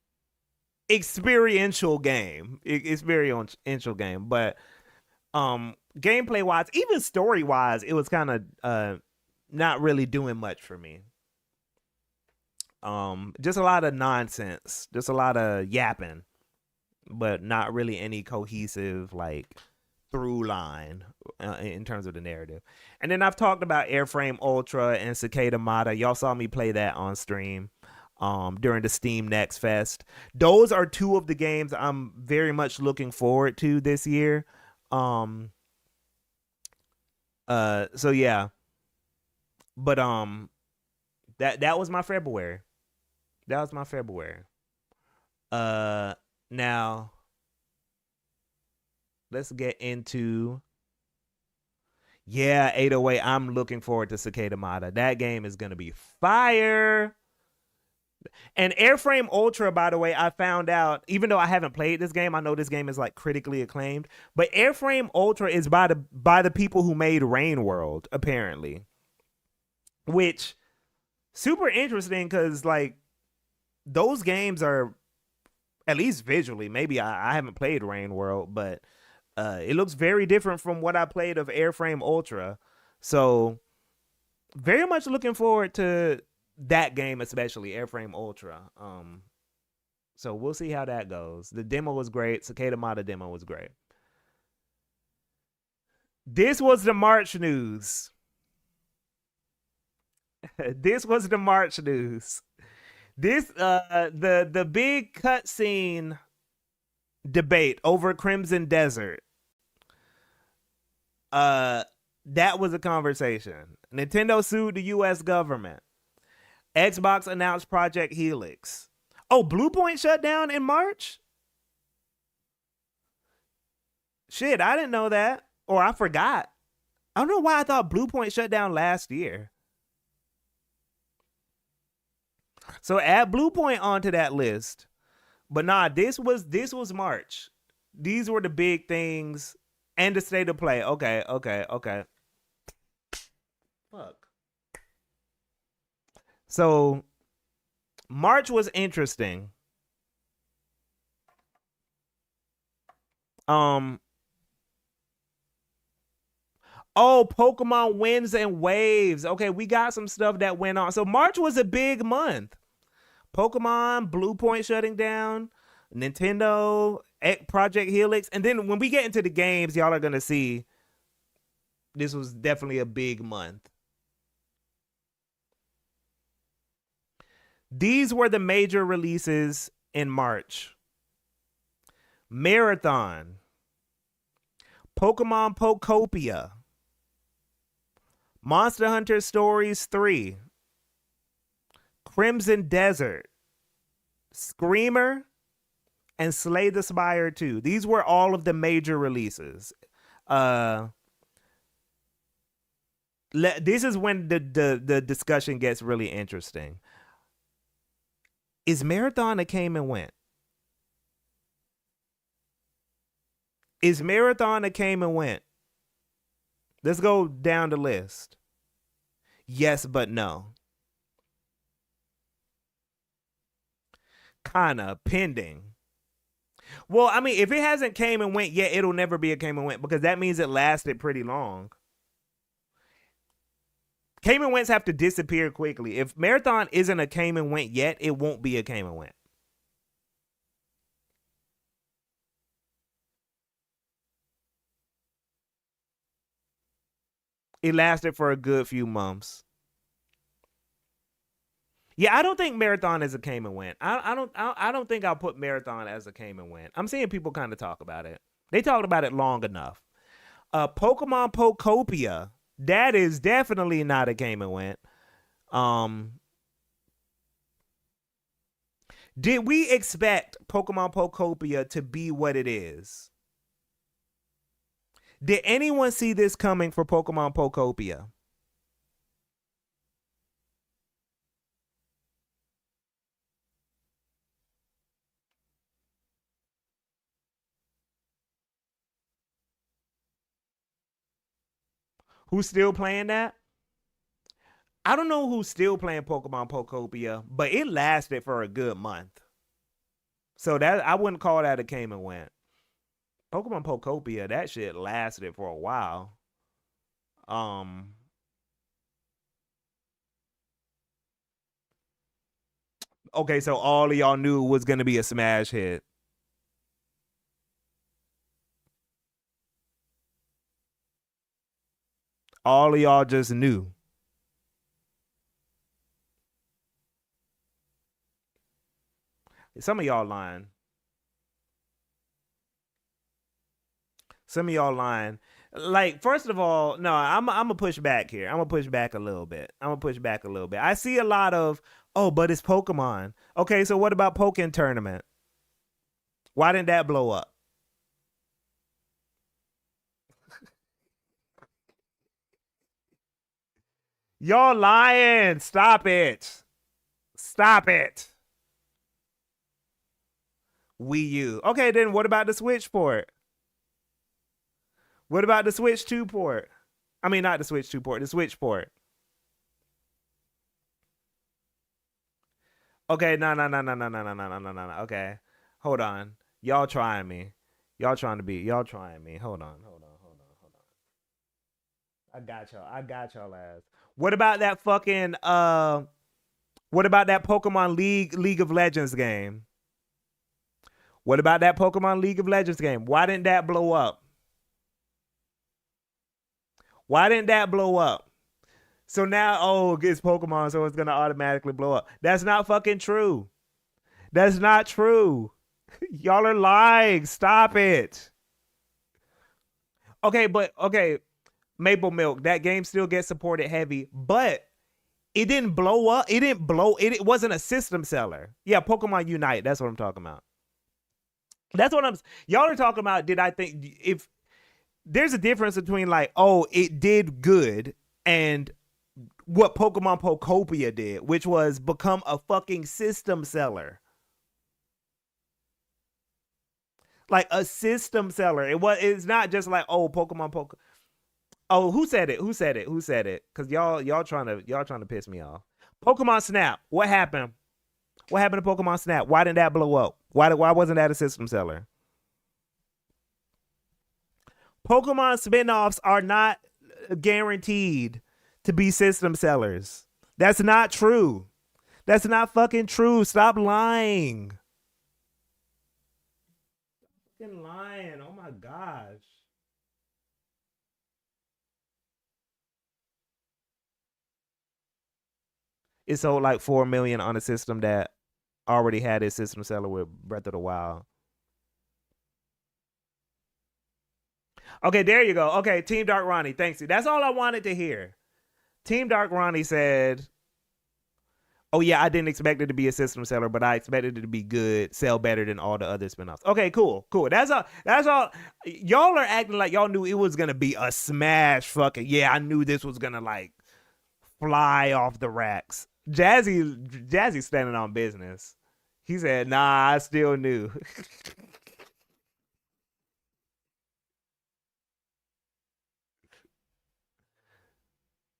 experiential game. Experiential game, but gameplay wise, even story wise, it was kind of not really doing much for me. Just a lot of nonsense, just a lot of yapping, but not really any cohesive like through line in terms of the narrative. And then I've talked about Airframe Ultra and Cicada Mata. Y'all saw me play that on stream during the Steam Next Fest. Those are two of the games I'm very much looking forward to this year. So yeah. But that was my February. That was my February. Now let's get into, yeah, 808. I'm looking forward to Cicada Mata. That game is gonna be fire. And Airframe Ultra, by the way, I found out, even though I haven't played this game, I know this game is like critically acclaimed, but Airframe Ultra is by the people who made Rain World, apparently. Which super interesting because like those games are at least visually, maybe I haven't played Rain World, but it looks very different from what I played of Airframe Ultra. So very much looking forward to that game, especially Airframe Ultra. So we'll see how that goes. The demo was great. Cicada Mata demo was great. This was the March news. This was the March news. This the big cutscene debate over Crimson Desert. That was a conversation. Nintendo sued the US government. Xbox announced Project Helix. Oh, Bluepoint shut down in March? Shit, I didn't know that. Or I forgot. I don't know why I thought Bluepoint shut down last year. So add Bluepoint onto that list. But nah, this was March. These were the big things and the state of play. Okay. Fuck. So March was interesting. Oh, Pokemon Winds and Waves. Okay, we got some stuff that went on. So March was a big month. Pokemon, Bluepoint shutting down, Nintendo, Project Helix. And then when we get into the games, y'all are going to see this was definitely a big month. These were the major releases in March. Marathon, Pokemon Pokopia, Monster Hunter Stories 3, Crimson Desert, Screamer, and Slay the Spire 2. These were all of the major releases. This is when the discussion gets really interesting. Is Marathon a came and went? Is Marathon a came and went? Let's go down the list. Yes, but no. Kinda pending. Well, I mean, if it hasn't came and went yet, it'll never be a came and went because that means it lasted pretty long. Came and wents have to disappear quickly. If Marathon isn't a came and went yet, it won't be a came and went. It lasted for a good few months. Yeah, I don't think Marathon is a came and went. I don't think I'll put Marathon as a came and went. I'm seeing people kind of talk about it. They talked about it long enough. Pokemon Pokopia, that is definitely not a came and went. Did we expect Pokemon Pokopia to be what it is? Did anyone see this coming for Pokemon Pokopia? Who's still playing that? I don't know who's still playing Pokemon Pokopia, but it lasted for a good month. So that I wouldn't call that a came and went. Pokemon Pokopia, that shit lasted for a while. Um okay, so all of y'all knew it was gonna be a smash hit. All of y'all just knew. Some of y'all lying. Some of y'all lying. Like, first of all, no, I'm gonna push back here. I'm gonna push back a little bit. I see a lot of, oh, but it's Pokemon. Okay, so what about Pokken Tournament? Why didn't that blow up? Y'all lying. Stop it. Stop it. Wii U. Okay, then what about the Switch port? What about the Switch 2 port? I mean, not the Switch 2 port, the Switch port. Okay, no, no, no, no, no, no, no, no, no, no, no. Okay, hold on. Y'all trying me. Y'all trying me. Hold on. I got y'all. I got y'all ass. What about that fucking what about that Pokemon League of Legends game? What about that Pokemon League of Legends game? Why didn't that blow up? Why didn't that blow up? So now, oh, it's Pokemon, so it's gonna automatically blow up. That's not fucking true. That's not true. Y'all are lying. Stop it. Okay, but okay, Maple Milk, that game still gets supported heavy, but it didn't blow up. It didn't blow. It wasn't a system seller. Yeah, Pokemon Unite. That's what I'm talking about. That's what I'm. Y'all are talking about. Did I think if there's a difference between like, oh, it did good and what Pokemon Pokopia did, which was become a fucking system seller. Like a system seller. It's not just like, oh, Pokemon Poke. Oh, who said it? Who said it? Who said it? Cause y'all trying to piss me off. Pokemon Snap. What happened? What happened to Pokemon Snap? Why didn't that blow up? Why wasn't that a system seller? Pokemon spinoffs are not guaranteed to be system sellers. That's not true. That's not fucking true. Stop lying. Fucking lying. Oh my gosh. It sold like 4 million on a system that already had its system seller with Breath of the Wild. Okay, there you go. Okay, Team Dark Ronnie, thanks you. That's all I wanted to hear. Team Dark Ronnie said, oh yeah, I didn't expect it to be a system seller, but I expected it to be good, sell better than all the other spinoffs. Okay, cool. That's all. Y'all are acting like y'all knew it was gonna be a smash fucking, yeah, I knew this was gonna like fly off the racks. Jazzy standing on business. He said, nah, I still knew.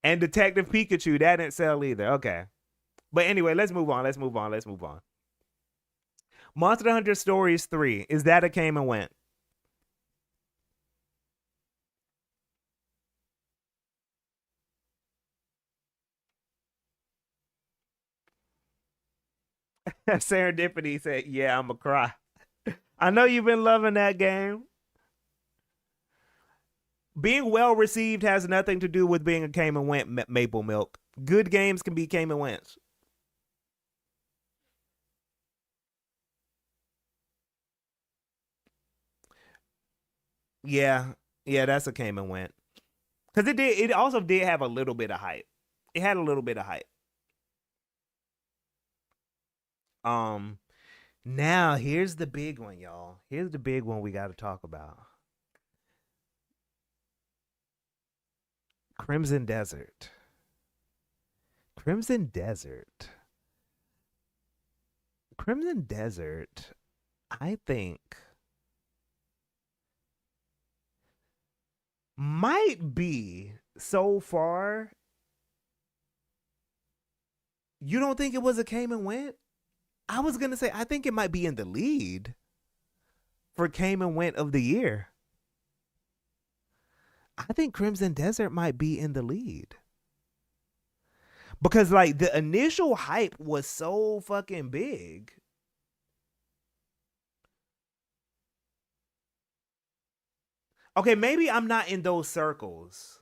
And Detective Pikachu, that didn't sell either. Okay. But anyway, let's move on. Let's move on. Monster Hunter Stories 3. Is that a came and went? Serendipity said, yeah, I'm a cry. I know you've been loving that game. Being well received has nothing to do with being a came and went, Maple Milk. Good games can be came and went. Yeah, that's a came and went. Because it also did have a little bit of hype. It had a little bit of hype. Um, Now here's the big one, y'all. Here's the big one we got to talk about. Crimson Desert. Crimson Desert. Crimson Desert, I think, might be so far. You don't think it was a came and went? I was gonna say I think it might be in the lead for came and went of the year. I think Crimson Desert might be in the lead. Because like the initial hype was so fucking big. Okay, maybe I'm not in those circles.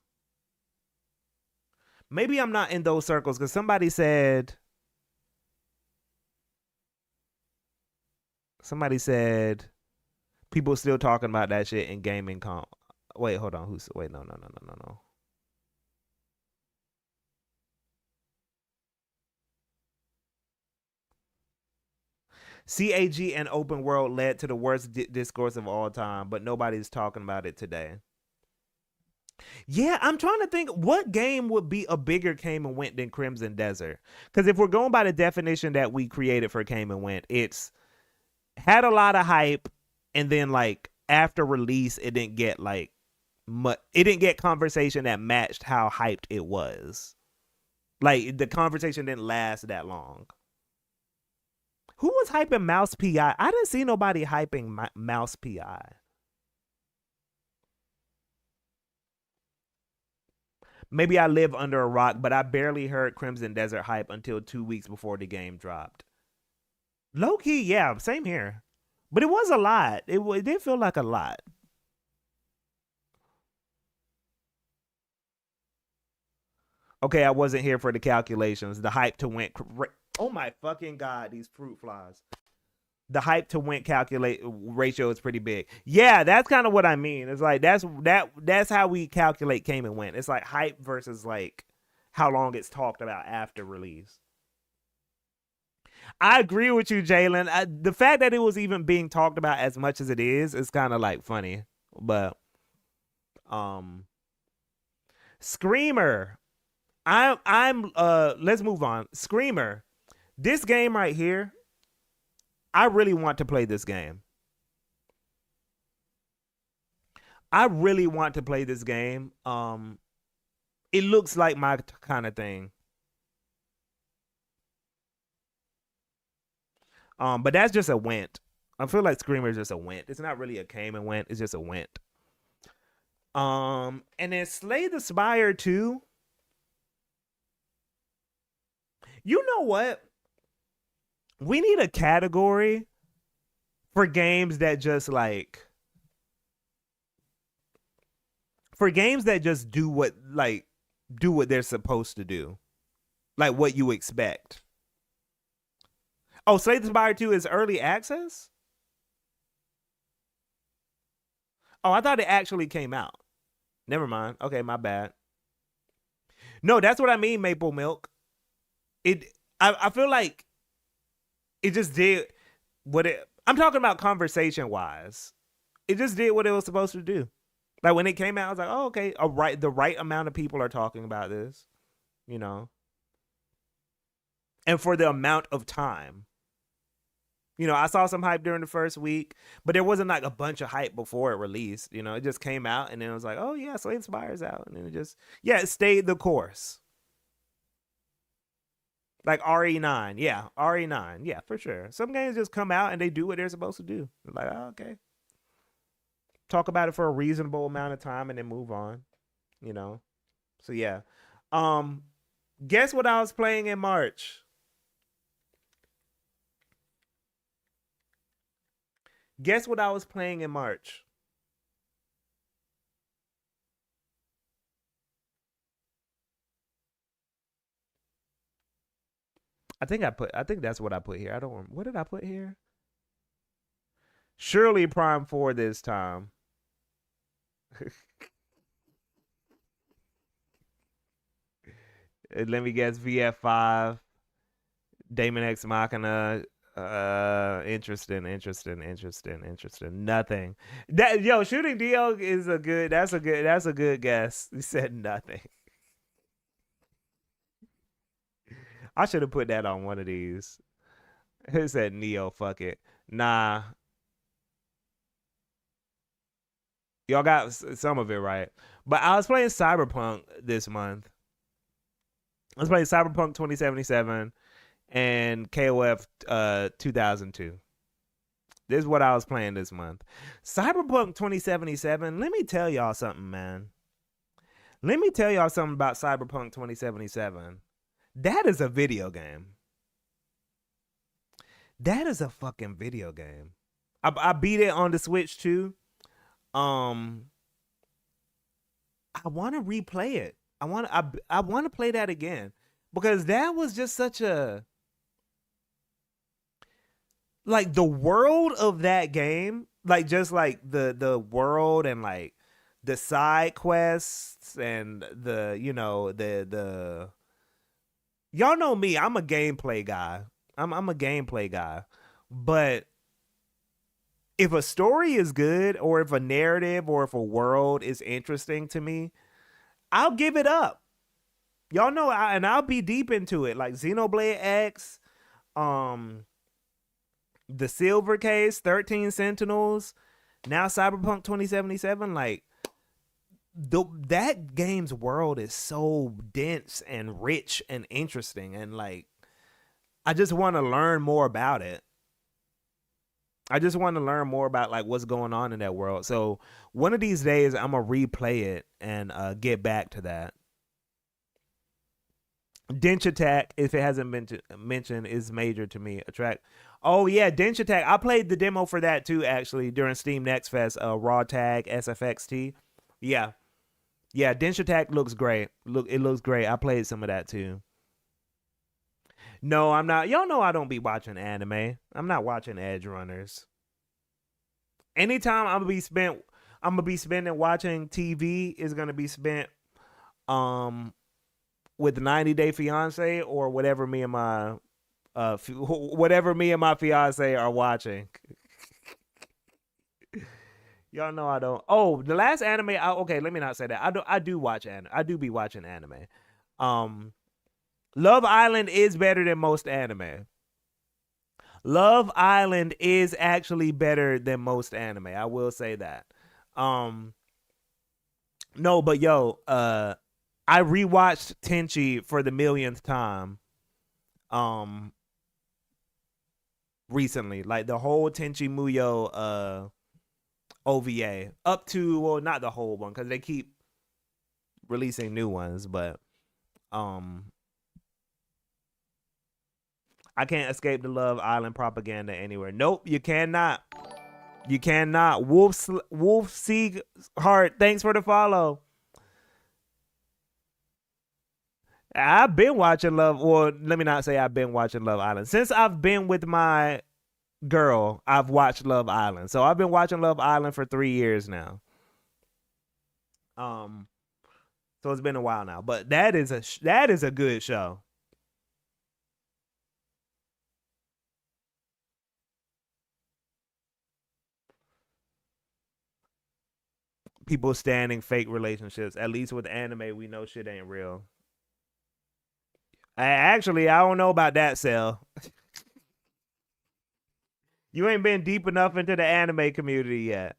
Maybe I'm not in those circles because somebody said people still talking about that shit in gaming comp. Wait, hold on. Wait, no. CAG and open world led to the worst discourse of all time, but nobody's talking about it today. Yeah, I'm trying to think what game would be a bigger came and went than Crimson Desert. Because if we're going by the definition that we created for came and went, it's had a lot of hype, and then like after release, it didn't get like much. It didn't get conversation that matched how hyped it was. Like the conversation didn't last that long. Who was hyping Mouse PI? I didn't see nobody hyping Mouse PI. Maybe I live under a rock, but I barely heard Crimson Desert hype until 2 weeks before the game dropped. Low key, yeah, same here. But it was a lot. It did feel like a lot. Okay, I wasn't here for the calculations. The hype to win. Oh my fucking god, these fruit flies. The hype to win calculate ratio is pretty big. Yeah, that's kind of what I mean. It's like that's how we calculate came and went. It's like hype versus like how long it's talked about after release. I agree with you, Jalen. The fact that it was even being talked about as much as it is kind of like funny. But Screamer. I'm let's move on. Screamer. This game right here, I really want to play this game. I really want to play this game. It looks like my kind of thing. But that's just a went. I feel like Screamer is just a went. It's not really a came and went. It's just a went. And then Slay the Spire 2. You know what? We need a category for games that just like for games that just do what they're supposed to do. Like what you expect. Oh, Slay the Spire 2 is early access? Oh, I thought it actually came out. Never mind. Okay, my bad. No, that's what I mean, Maple Milk. I feel like it just did what it I'm talking about conversation wise. It just did what it was supposed to do. Like when it came out, I was like, oh, okay, the right amount of people are talking about this, you know. And for the amount of time. You know, I saw some hype during the first week, but there wasn't like a bunch of hype before it released. You know, it just came out and then it was like, oh yeah, Slay the Spire's out. And then it stayed the course. Like RE9. Yeah, RE9. Yeah, for sure. Some games just come out and they do what they're supposed to do. Like, oh, okay. Talk about it for a reasonable amount of time and then move on. You know? So yeah. Guess what I was playing in March? Guess what I was playing in March? I think that's what I put here. I don't remember. What did I put here? Surely Prime 4 this time. Let me guess, VF5, Damon X Machina. Interesting. Nothing. Shooting Dio is that's a good guess. He said nothing. I should have put that on one of these. He said Neo, fuck it. Nah. Y'all got some of it right. But I was playing Cyberpunk this month. I was playing Cyberpunk 2077 and KOF 2002. This is what I was playing this month. Cyberpunk 2077, let me tell y'all something, man. Let me tell y'all something about Cyberpunk 2077. That is a video game. That is a fucking video game. I beat it on the Switch too. I want to replay it. I want to play that again because that was just such a like the world of that game, like just like the world and like the side quests and the y'all know me, I'm a gameplay guy. I'm a gameplay guy. But if a story is good or if a narrative or if a world is interesting to me, I'll give it up. Y'all know, and I'll be deep into it. Like Xenoblade X, the Silver Case, 13 Sentinels, now Cyberpunk 2077. Like that game's world is so dense and rich and interesting, and like I just want to learn more about it. I just want to learn more about like what's going on in that world. So one of these days I'm gonna replay it and get back to that. Dench Attack, if it hasn't been mentioned, is major to me. A track. Oh yeah, Dench Attack. I played the demo for that too, actually, during Steam Next Fest. Raw Tag SFXT. Yeah, yeah. Dench Attack looks great. It looks great. I played some of that too. No, I'm not. Y'all know I don't be watching anime. I'm not watching Edge Runners. Anytime I'm gonna be spending watching TV is gonna be spent um with 90 Day Fiance or whatever me and my whatever me and my fiance are watching. Y'all know I don't. Oh, the last anime. Okay, let me not say that. I do watch anime. I do be watching anime. Love Island is better than most anime. Love Island is actually better than most anime. I will say that. No, but yo, I rewatched Tenchi for the millionth time. Recently, like the whole Tenchi Muyo OVA up to, well, not the whole one because they keep releasing new ones, but I can't escape the Love Island propaganda anywhere. Nope, you cannot. You cannot. Wolf Sieg Heart, thanks for the follow. I've been watching Love, or let me not say I've been watching Love Island. Since I've been with my girl, I've watched Love Island. So I've been watching Love Island for 3 years now. So it's been a while now, but that is a good show. People standing fake relationships. At least with anime, we know shit ain't real. Actually, I don't know about that, Cell. You ain't been deep enough into the anime community yet.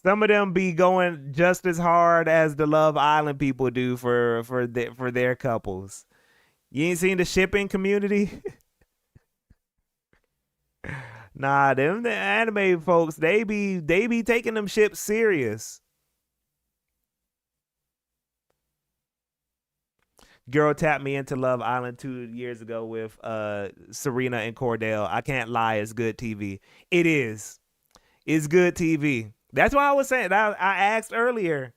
Some of them be going just as hard as the Love Island people do for their couples. You ain't seen the shipping community? Nah, them the anime folks, they be taking them ships serious. Girl tapped me into Love Island 2 years ago with Serena and Cordell. I can't lie, it's good TV. It is. It's good TV. That's why I was saying, I asked earlier,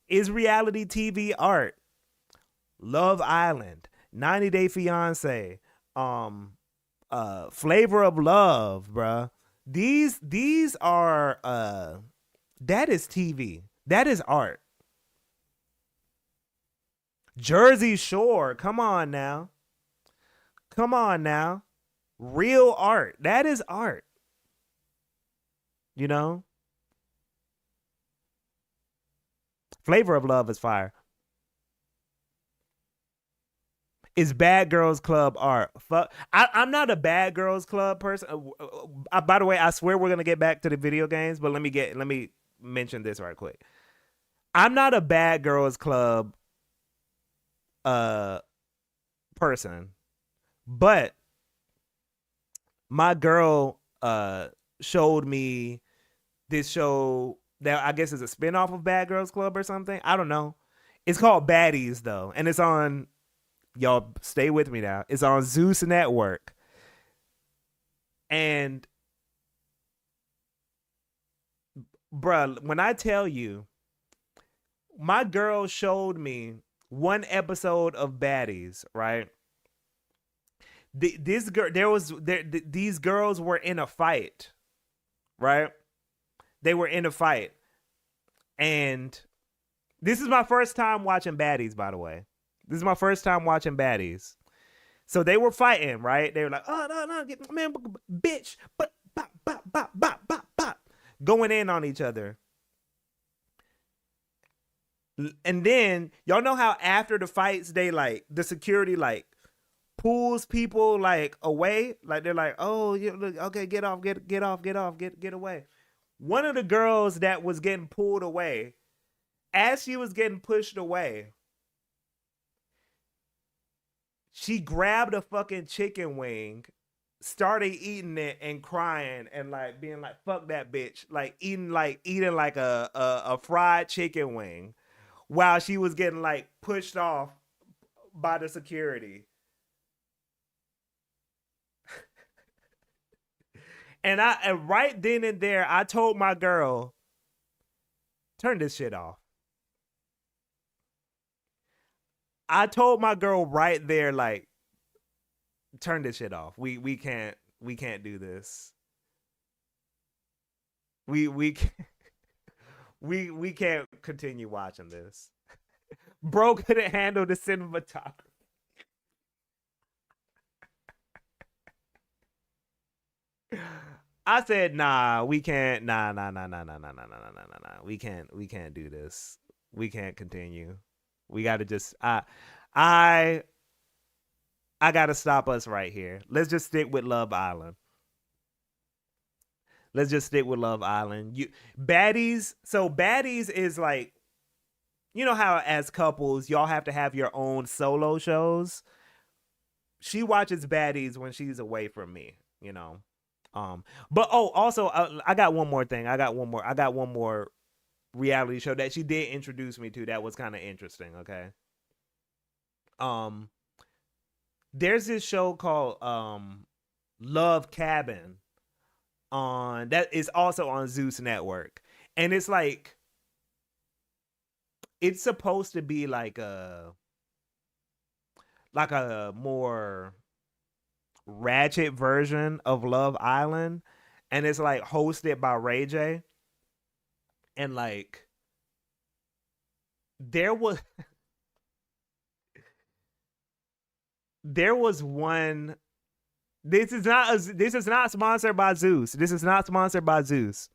is reality TV art? Love Island, 90 Day Fiance, Flavor of Love, bruh. These are that is TV. That is art. Jersey Shore, come on now. Come on now. Real art. That is art. You know? Flavor of Love is fire. Is Bad Girls Club art? Fuck. I'm not a Bad Girls Club person. By the way, I swear we're gonna get back to the video games, but let me mention this right quick. I'm not a Bad Girls Club person, but my girl showed me this show that I guess is a spinoff of Bad Girls Club or something. I don't know. It's called Baddies though, and it's on. Y'all stay with me now. It's on Zeus Network, and bruh, when I tell you, my girl showed me one episode of Baddies, right? These girls were in a fight, right? They were in a fight, and this is my first time watching Baddies, by the way. This is my first time watching Baddies. So they were fighting, right? They were like, oh, no, man, bitch, but bop, bop, bop, bop, bop, bop, going in on each other. And then y'all know how after the fights, they like the security like pulls people like away. Like they're like, oh, look, okay, get off, get off, get away. One of the girls that was getting pulled away, as she was getting pushed away, she grabbed a fucking chicken wing, started eating it and crying and like being like, fuck that bitch. Like eating like a fried chicken wing while she was getting like pushed off by the security. And right then and there, I told my girl, turn this shit off. I told my girl right there, like, turn this shit off. We can't do this. We can't, we can't continue watching this. Bro couldn't handle the cinematography. I said, nah, we can't. Nah. We can't do this. We can't continue. We got to just. I, I got to stop us right here. Let's just stick with Love Island. Let's just stick with Love Island. You baddies. So baddies is like, you know how as couples y'all have to have your own solo shows. She watches baddies when she's away from me. You know. But also I got one more thing. I got one more reality show that she did introduce me to that was kind of interesting. Okay. Um, there's this show called Love Cabin on that is also on Zeus Network, and it's like it's supposed to be like a more ratchet version of Love Island, and it's like hosted by Ray J. And like there was there was one. This is not sponsored by Zeus. This is not sponsored by Zeus.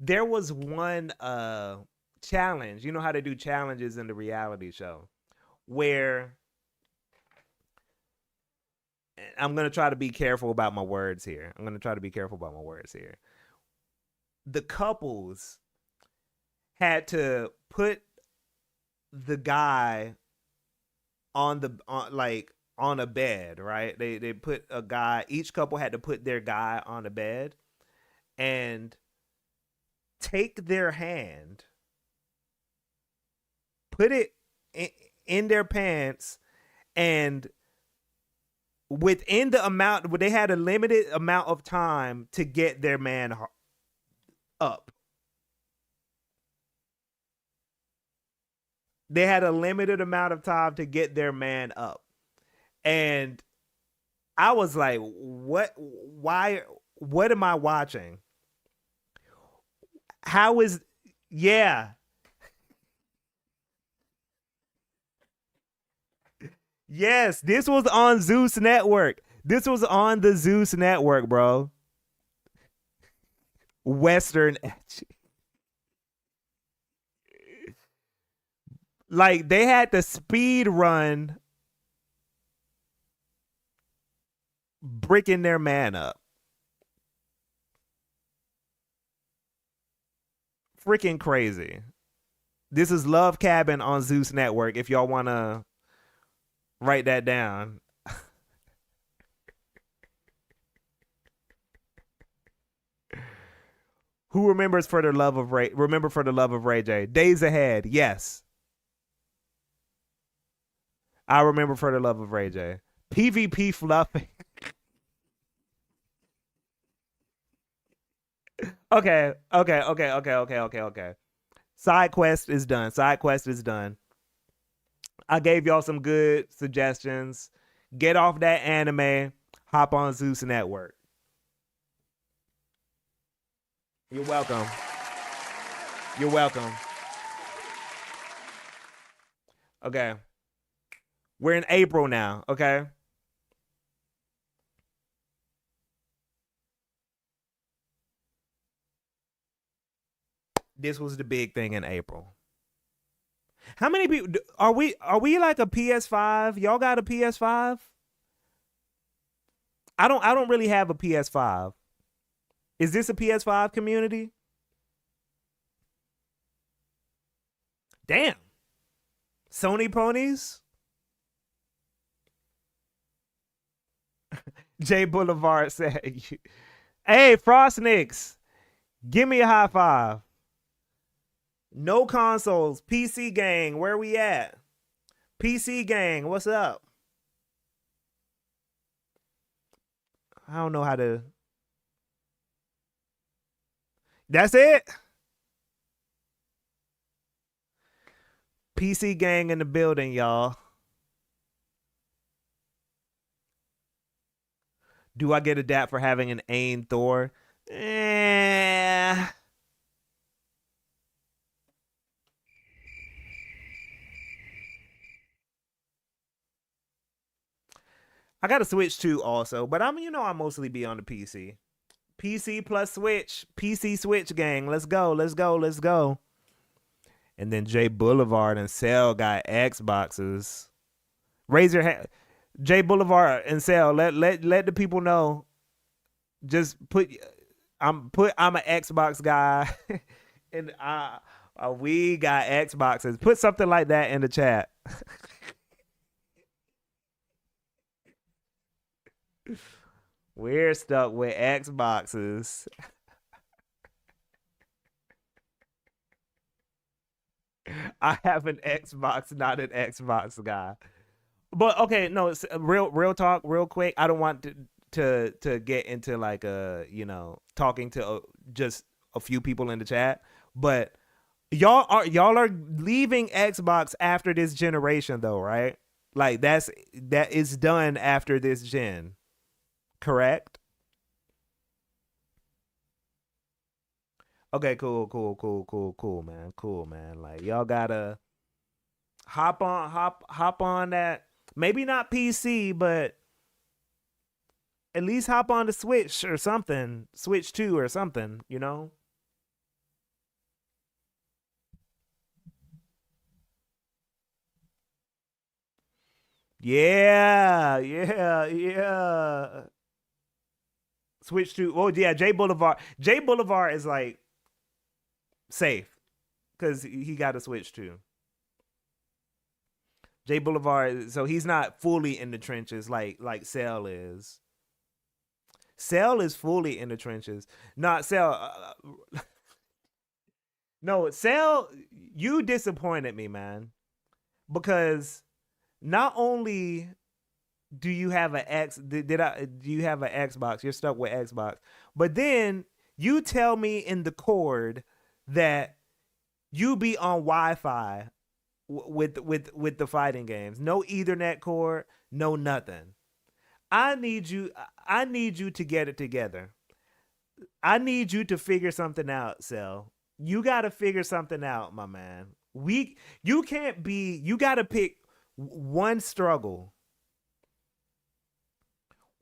There was one challenge. You know how to do challenges in the reality show where I'm going to try to be careful about my words here. The couples had to put the guy on a bed, right? They put a guy, each couple had to put their guy on a bed and take their hand, put it in their pants, and within the amount, they had a limited amount of time to get their man up. They had a limited amount of time to get their man up. And I was like, what? Why? What am I watching? How is, yeah. Yes, this was on Zeus Network. This was on the Zeus Network, bro. Western etching. Like they had to speed run bricking their man up. Freaking crazy. This is Love Cabin on Zeus Network if y'all want to write that down. Who remembers for the love of Ray? Remember for the love of Ray J. Days Ahead. Yes. I remember for the love of Ray J. PvP fluffing. Okay. Side quest is done. I gave y'all some good suggestions. Get off that anime. Hop on Zeus Network. You're welcome. Okay. We're in April now, okay? This was the big thing in April. How many people are we like a PS5? Y'all got a PS5? I don't really have a PS5. Is this a PS5 community? Damn. Sony ponies? Jay Boulevard said, "Hey, Frostnix, give me a high five. No consoles, PC gang, where we at? PC gang, what's up?" I don't know how to. That's it. PC gang in the building, y'all. Do I get a dap for having an Ain Thor? Eh. I got a Switch too, also, but I mostly be on the PC. PC plus Switch, PC Switch gang. Let's go, let's go, let's go. And then Jay Boulevard and Cell got Xboxes. Raise your hand. Jay Boulevard and Cell, let the people know. Just I'm an Xbox guy, and we got Xboxes. Put something like that in the chat. We're stuck with Xboxes. I have an Xbox, not an Xbox guy. But okay, no, it's real talk, real quick. I don't want to get into like talking to just a few people in the chat, but y'all are leaving Xbox after this generation though, right? Like that is done after this gen. Correct? Okay, cool, man. Cool, man. Like y'all gotta hop on that. Maybe not PC, but at least hop on the Switch or something. Switch 2 or something, you know? Yeah. Switch 2. Oh yeah, Jay Boulevard. Jay Boulevard is like safe because he got a Switch 2. Jay Boulevard, so he's not fully in the trenches like Cell is. Cell is fully in the trenches. Not Cell. No, Cell. You disappointed me, man. Because not only do you have an do you have an Xbox? You're stuck with Xbox, but then you tell me in the cord that you be on Wi-Fi with the fighting games. No Ethernet cord, no nothing. I need you to get it together. I need you to figure something out, Cell. You got to figure something out, my man. You got to pick one struggle.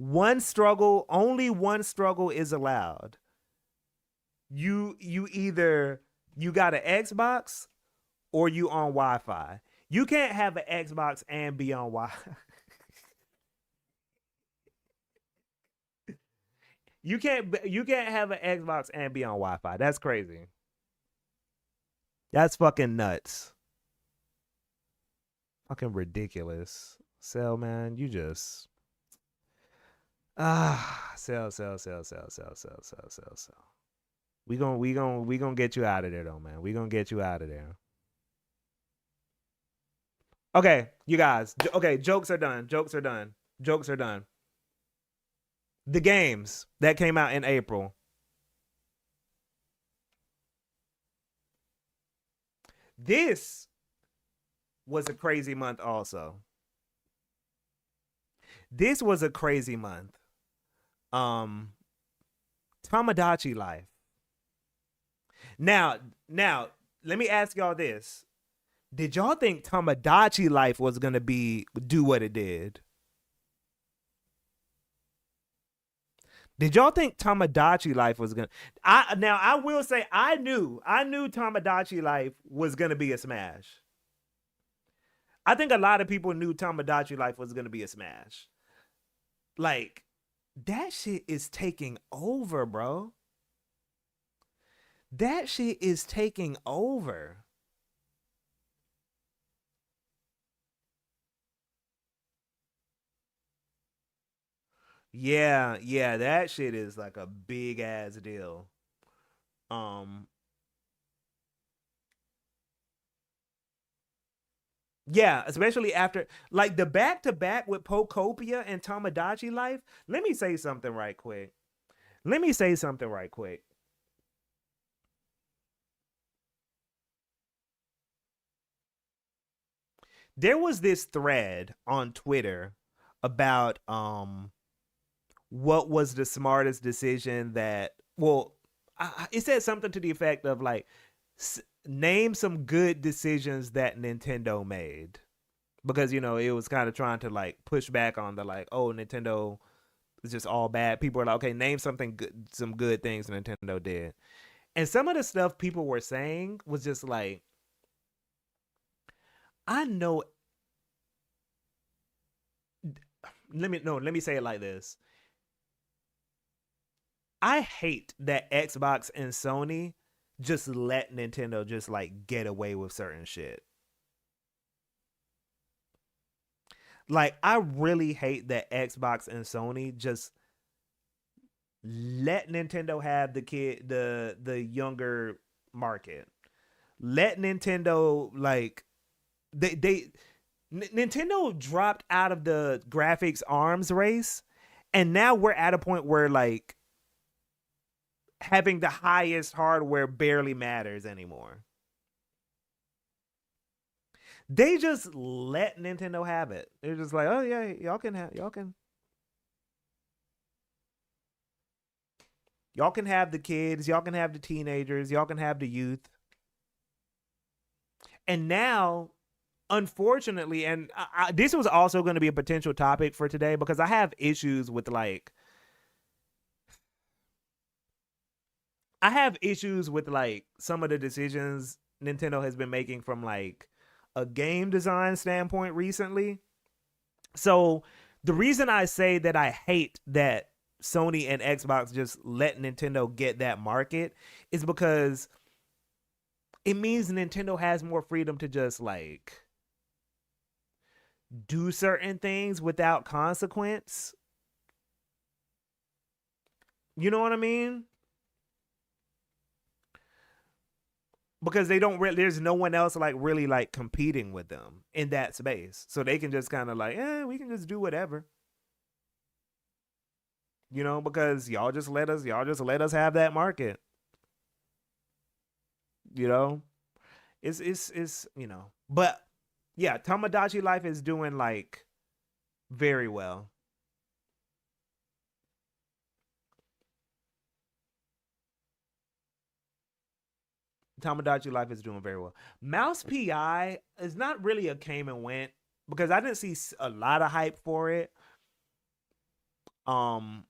Only one struggle is allowed. You either you got an Xbox or you on Wi-Fi. You can't have an Xbox and be on Wi-Fi. You can't have an Xbox and be on Wi-Fi. That's crazy. That's fucking nuts. Fucking ridiculous. Cell, man, you just sell. We gonna get you out of there though, man. We gonna get you out of there. Okay, you guys. Okay, jokes are done. The games that came out in April. This was a crazy month also. This was a crazy month. Tamagotchi Life. Now, let me ask y'all this. Did y'all think Tamagotchi Life was gonna do what it did? Did y'all think Tamagotchi Life was gonna? I will say I knew Tamagotchi Life was gonna be a smash. I think a lot of people knew Tamagotchi Life was gonna be a smash. Like That shit is taking over, bro. That shit is taking over. Yeah, yeah, that shit is like a big ass deal. Um, yeah, especially after like the back to back with Pocopia and Tamagotchi Life. Let me say something right quick. Let me say something right quick. There was this thread on Twitter about what was the smartest decision that it said something to the effect of like name some good decisions that Nintendo made, because it was kind of trying to like push back on the like, oh, Nintendo is just all bad. People are like, okay, name something good, some good things Nintendo did. And some of the stuff people were saying was just like, I know. Let me say it like this. I hate that Xbox and Sony just let Nintendo just like get away with certain shit. Like I really hate that Xbox and Sony just let Nintendo have the younger market. Let Nintendo like they Nintendo dropped out of the graphics arms race, and now we're at a point where like having the highest hardware barely matters anymore. They just let Nintendo have it. They're just like, oh yeah, y'all can have the kids, y'all can have the teenagers, y'all can have the youth. And now, unfortunately, and this was also going to be a potential topic for today because I have issues with like some of the decisions Nintendo has been making from like a game design standpoint recently. So the reason I say that I hate that Sony and Xbox just let Nintendo get that market is because it means Nintendo has more freedom to just like do certain things without consequence. You know what I mean? Because they don't there's no one else like really like competing with them in that space. So they can just kind of like, we can just do whatever. Because y'all just let us have that market. You know? It's but yeah, Tamagotchi Life is doing like very well. Tamagotchi Life is doing very well. Mouse PI is not really a came and went because I didn't see a lot of hype for it. Um,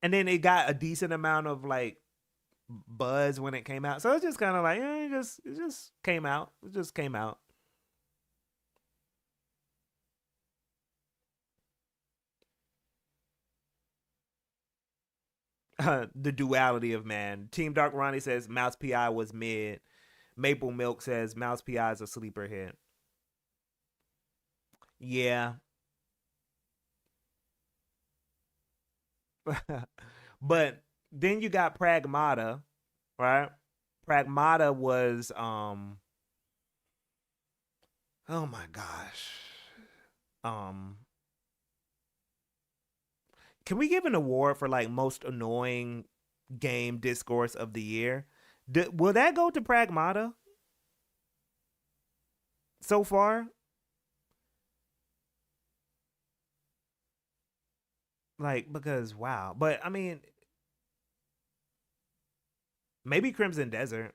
and then it got a decent amount of like buzz when it came out. So it's just kind of like, it just came out. It just came out. The duality of man. Team Dark Ronnie says Mouse PI was mid. Maple Milk says Mouse PI is a sleeper hit. Yeah. But then you got Pragmata, right? Pragmata was oh my gosh. Um can we give an award for like most annoying game discourse of the year? Will that go to Pragmata so far? Like because wow. But I mean, maybe Crimson Desert.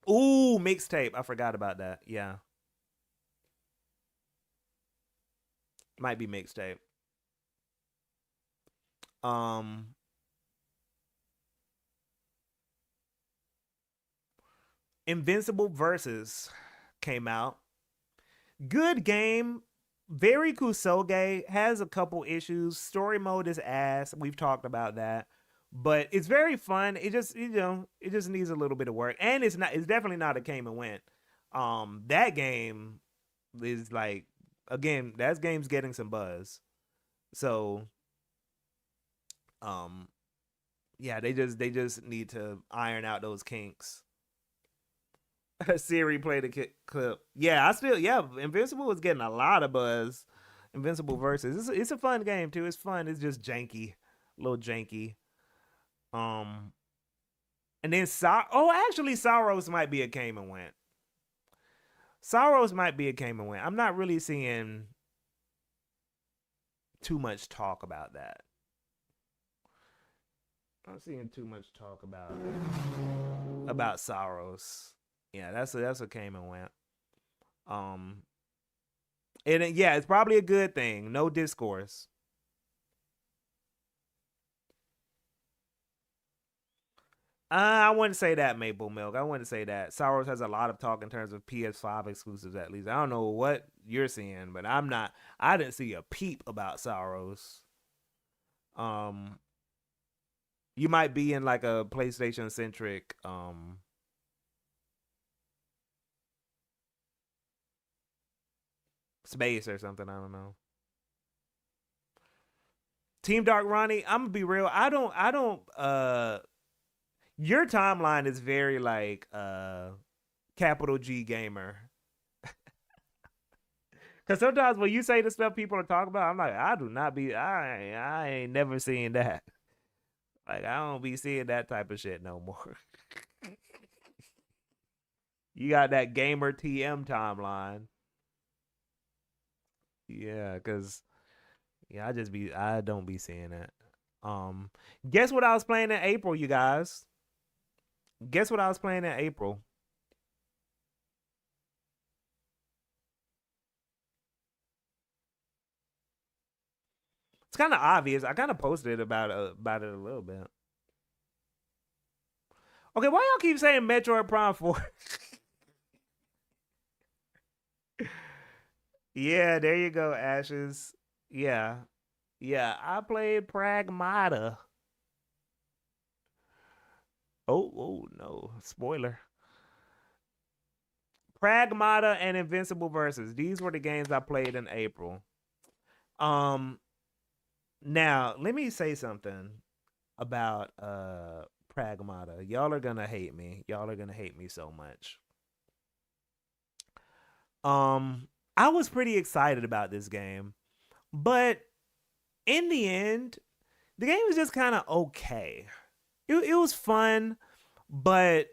Ooh, mixtape. I forgot about that. Yeah. Might be mixtape. Um Invincible Versus came out. Good game. Very Kusoge has a couple issues. Story mode is ass. We've talked about that. But it's very fun. It just it just needs a little bit of work. And it's definitely not a came and went. That game is like, again, that game's getting some buzz. So um yeah, they just need to iron out those kinks. Siri played a clip. Yeah, Invincible was getting a lot of buzz. Invincible versus it's a fun game too. It's fun. It's just janky, a little janky. Um, and then actually, Sorrows might be a came and went. Sorrows might be a came and went. I'm not really seeing too much talk about that. I'm not seeing too much talk about Sorrows. Yeah, that's a came and went. Um, and yeah, it's probably a good thing. No discourse. I wouldn't say that, Maple Milk. I wouldn't say that. Sorrows has a lot of talk in terms of PS5 exclusives, at least. I don't know what you're seeing, but I'm not. I didn't see a peep about Sorrows. Um, you might be in like a PlayStation centric space or something. I don't know. Team Dark Ronnie, I'm gonna be real. I don't your timeline is very like capital G gamer. Cause sometimes when you say the stuff people are talking about, I'm like, I do not be I ain't never seen that. Like I don't be seeing that type of shit no more. You got that gamer TM timeline. Yeah, cause yeah, I don't be seeing that. Um guess what I was playing in April, you guys? Guess what I was playing in April? It's kind of obvious. I kind of posted about it a little bit. Okay, why y'all keep saying Metroid Prime 4? Yeah, there you go, Ashes. Yeah. Yeah, I played Pragmata. Oh no, spoiler. Pragmata and Invincible Versus. These were the games I played in April. Um Now, let me say something about Pragmata. Y'all are going to hate me. Y'all are going to hate me so much. I was pretty excited about this game, but in the end, the game was just kind of okay. It was fun, but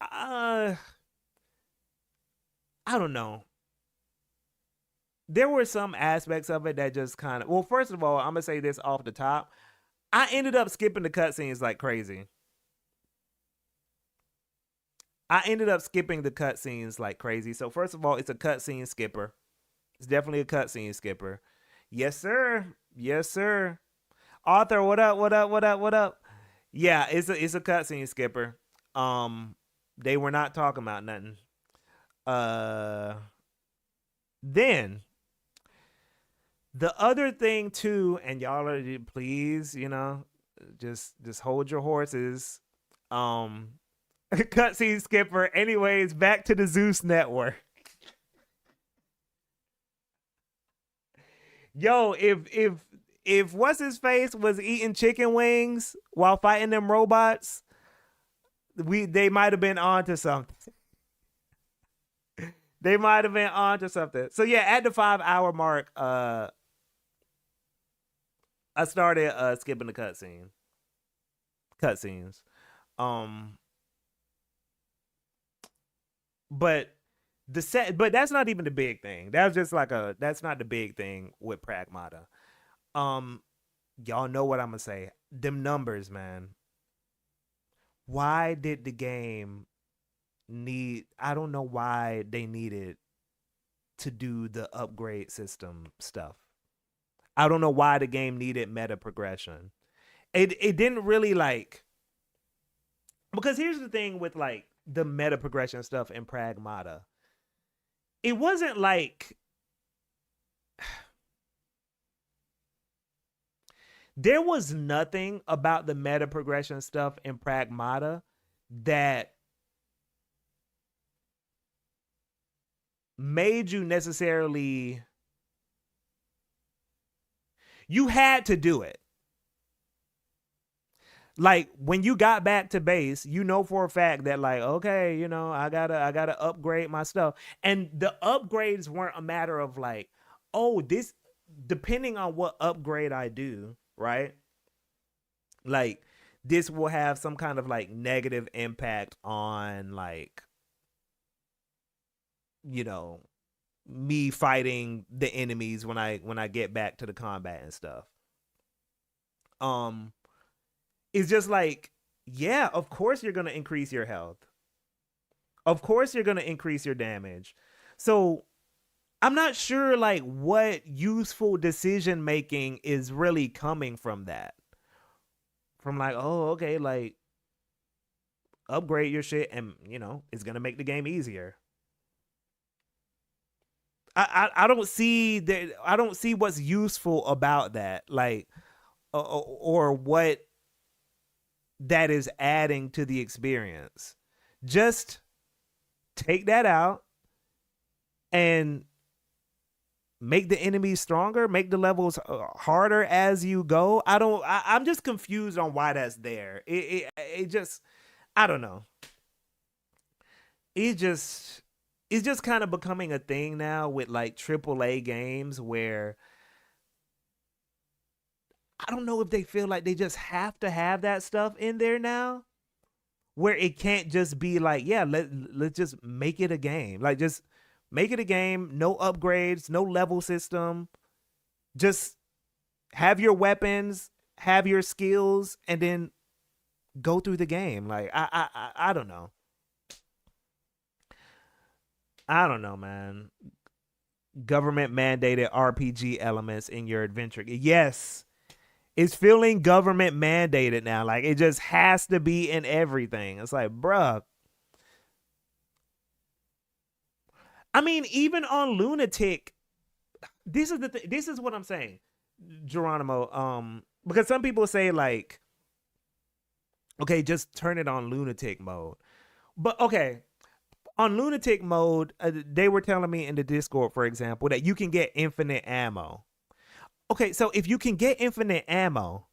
uh I don't know. There were some aspects of it that just kind of, well, first of all, I'm gonna say this off the top. I ended up skipping the cutscenes like crazy. I ended up skipping the cutscenes like crazy. So first of all, it's a cutscene skipper. It's definitely a cutscene skipper. Yes, sir. Yes, sir. Arthur, what up? What up? What up? What up? Yeah, it's a cutscene skipper. Um, they were not talking about nothing. Uh, then the other thing too, and y'all are, please, just hold your horses. Cutscene skipper. Anyways, back to the Zeus network. Yo, if what's his face was eating chicken wings while fighting them robots, they might have been onto something. They might have been onto something. So yeah, at the 5 hour mark, I started skipping the cutscenes. Um, but but that's not even the big thing. That's just like that's not the big thing with Pragmata. Um, y'all know what I'm gonna say. Them numbers, man. Why did the game need? I don't know why they needed to do the upgrade system stuff. I don't know why the game needed meta progression. It didn't really like, because here's the thing with like the meta progression stuff in Pragmata. It wasn't like There was nothing about the meta progression stuff in Pragmata that made you necessarily, you had to do it. Like when you got back to base, you know for a fact that like, okay, you know, I gotta upgrade my stuff. And the upgrades weren't a matter of like, oh, this, depending on what upgrade I do, right? Like this will have some kind of like negative impact on like, you know, me fighting the enemies when I get back to the combat and stuff. Um it's just like, yeah, of course you're going to increase your health. Of course you're going to increase your damage. So, I'm not sure like what useful decision making is really coming from that. From like, oh, okay, like upgrade your shit and, you know, it's going to make the game easier. I don't see that. I don't see what's useful about that, like, or what that is adding to the experience. Just take that out and make the enemies stronger, make the levels harder as you go. I'm just confused on why that's there. It just, I don't know. It just, it's just kind of becoming a thing now with like AAA games where I don't know if they feel like they just have to have that stuff in there now, where it can't just be like, yeah, let's just make it a game. Like just make it a game, no upgrades, no level system. Just have your weapons, have your skills, and then go through the game. Like I don't know. I don't know, man. Government mandated RPG elements in your adventure. Yes, it's feeling government mandated now. Like it just has to be in everything. It's like, bruh. I mean, even on Lunatic, this is what I'm saying, Geronimo. Because some people say like, okay, just turn it on Lunatic mode. But okay, on Lunatic mode, they were telling me in the Discord, for example, that you can get infinite ammo. Okay, so if you can get infinite ammo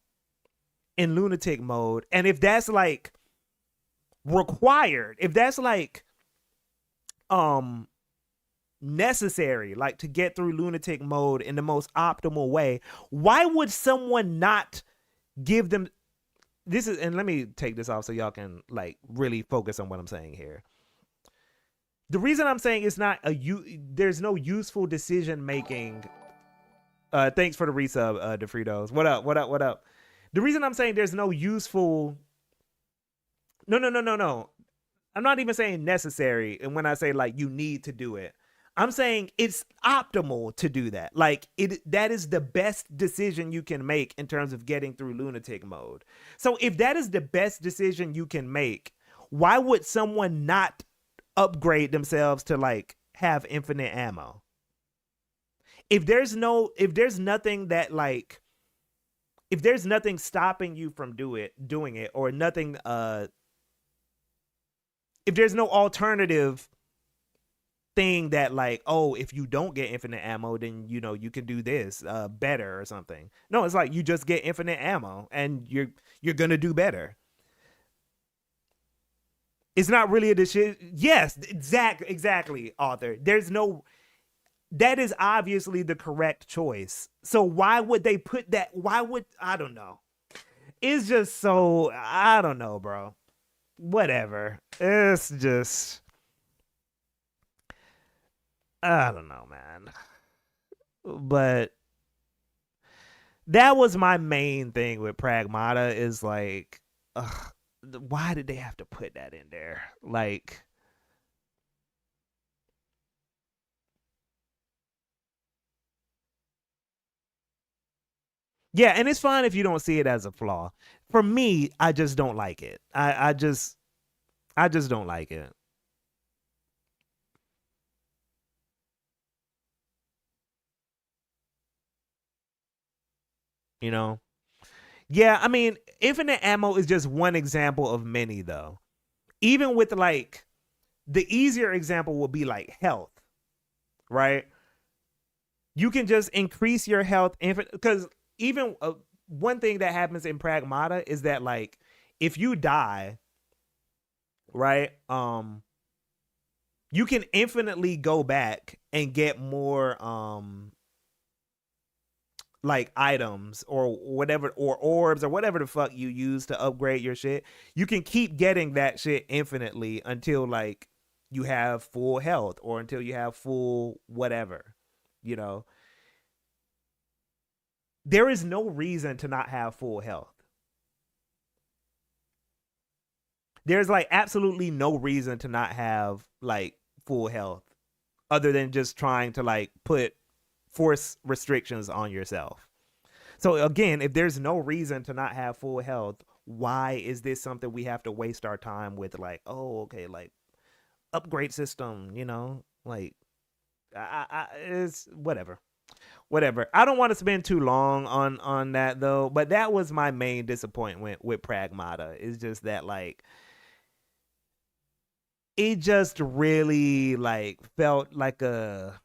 in Lunatic mode, and if that's like required, if that's like um necessary, like to get through Lunatic mode in the most optimal way, why would someone not give them this is, and let me take this off so y'all can like really focus on what I'm saying here. The reason I'm saying it's not there's no useful decision making. Thanks for the resub, DeFritos. What up? What up? What up? The reason I'm saying there's no useful. No. I'm not even saying necessary. And when I say like you need to do it, I'm saying it's optimal to do that. Like that is the best decision you can make in terms of getting through Lunatic mode. So if that is the best decision you can make, why would someone not upgrade themselves to like have infinite ammo? If there's nothing that like, if there's nothing stopping you from doing it, or nothing, if there's no alternative thing that like, oh, if you don't get infinite ammo, then you know you can do this better or something. No, it's like you just get infinite ammo and you're gonna do better. It's not really a decision. Yes, exactly, Arthur. There's no, that is obviously the correct choice. So why would they put that? Why would, I don't know. It's just so, I don't know, bro. Whatever. It's just, I don't know, man. But that was my main thing with Pragmata is like, ugh, why did they have to put that in there? Like, yeah, and it's fine if you don't see it as a flaw. For me, I just don't like it. I just don't like it. You know? Yeah, I mean, infinite ammo is just one example of many, though. Even with like the easier example would be like health, right? You can just increase your health infinite because even one thing that happens in Pragmata is that like if you die, right? You can infinitely go back and get more like items or whatever or orbs or whatever the fuck you use to upgrade your shit. You can keep getting that shit infinitely until like you have full health or until you have full whatever, you know. There is no reason to not have full health. There's like absolutely no reason to not have like full health other than just trying to like put force restrictions on yourself. So again, if there's no reason to not have full health, why is this something we have to waste our time with? Like, oh, okay, like upgrade system, you know, like it's whatever, whatever. I don't want to spend too long on that though, but that was my main disappointment with Pragmata. It's just that like it just really like felt like a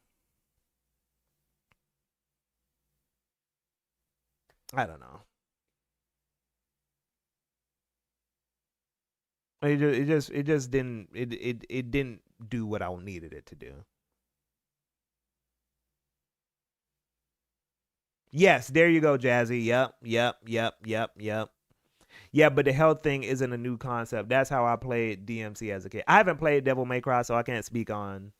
I don't know. It just it didn't do what I needed it to do. Yes, there you go, Jazzy. Yep. Yeah, but the health thing isn't a new concept. That's how I played DMC as a kid. I haven't played Devil May Cry, so I can't speak on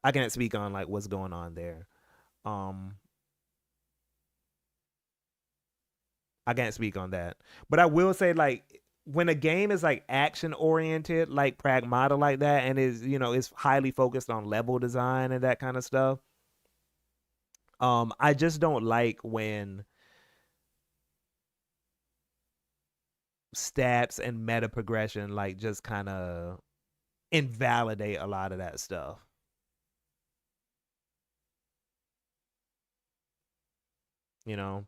like what's going on there. Um I can't speak on that. But I will say like when a game is like action oriented, like Pragmata like that, and is is highly focused on level design and that kind of stuff. I just don't like when stats and meta progression like just kind of invalidate a lot of that stuff. You know,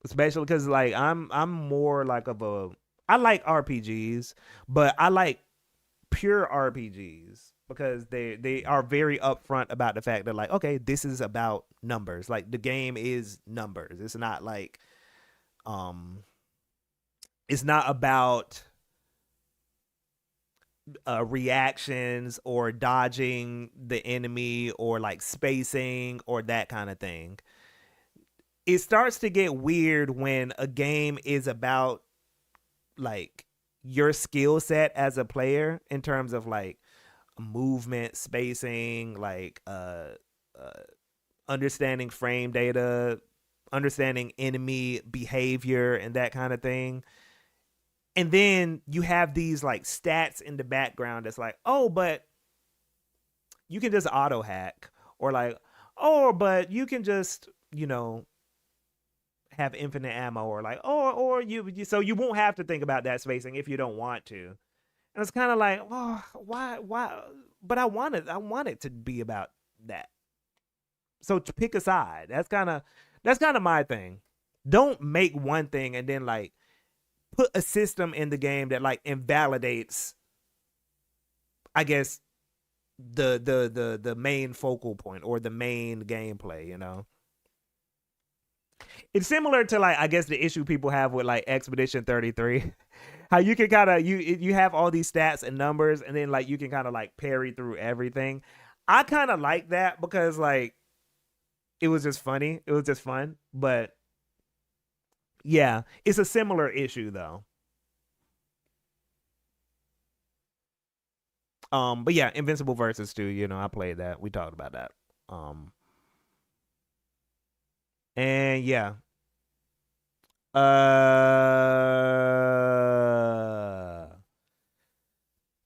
especially because like I'm more like of a I like RPGs, but I like pure RPGs because they are very upfront about the fact that like okay, this is about numbers. Like the game is numbers. It's not like um it's not about reactions or dodging the enemy or like spacing or that kind of thing. It starts to get weird when a game is about like your skill set as a player in terms of like movement, spacing, like uh understanding frame data, understanding enemy behavior and that kind of thing. And then you have these like stats in the background that's like, "Oh, but you can just auto hack," or like, "Oh, but you can just, have infinite ammo," or like, or so you won't have to think about that spacing if you don't want to. And it's kind of like, oh, why? But I want it to be about that. So to pick a side, that's kind of my thing. Don't make one thing and then like put a system in the game that like invalidates, I guess, the main focal point or the main gameplay. It's similar to like I guess the issue people have with like Expedition 33. How you can kind of you have all these stats and numbers and then like you can kind of like parry through everything. I kind of like that because like it was just funny. It was just fun. But yeah, it's a similar issue though. But yeah, Invincible versus 2, I played that. We talked about that. Um and yeah.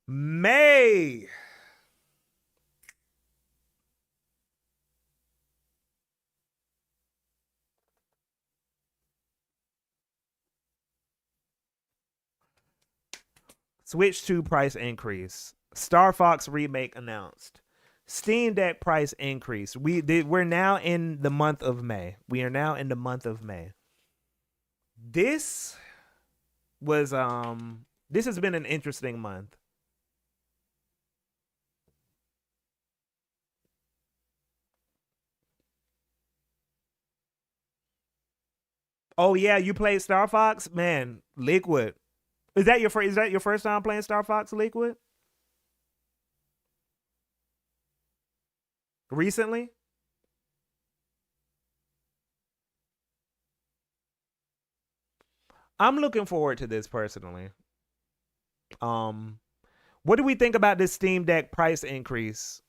May Switch 2 price increase. Star Fox remake announced. Steam Deck price increase. We're now in the month of May. We are now in the month of May. This was this has been an interesting month. Oh yeah, you played Star Fox? Man, Liquid. Is that your first time playing Star Fox Liquid? Recently? I'm looking forward to this personally. Um what do we think about this Steam Deck price increase?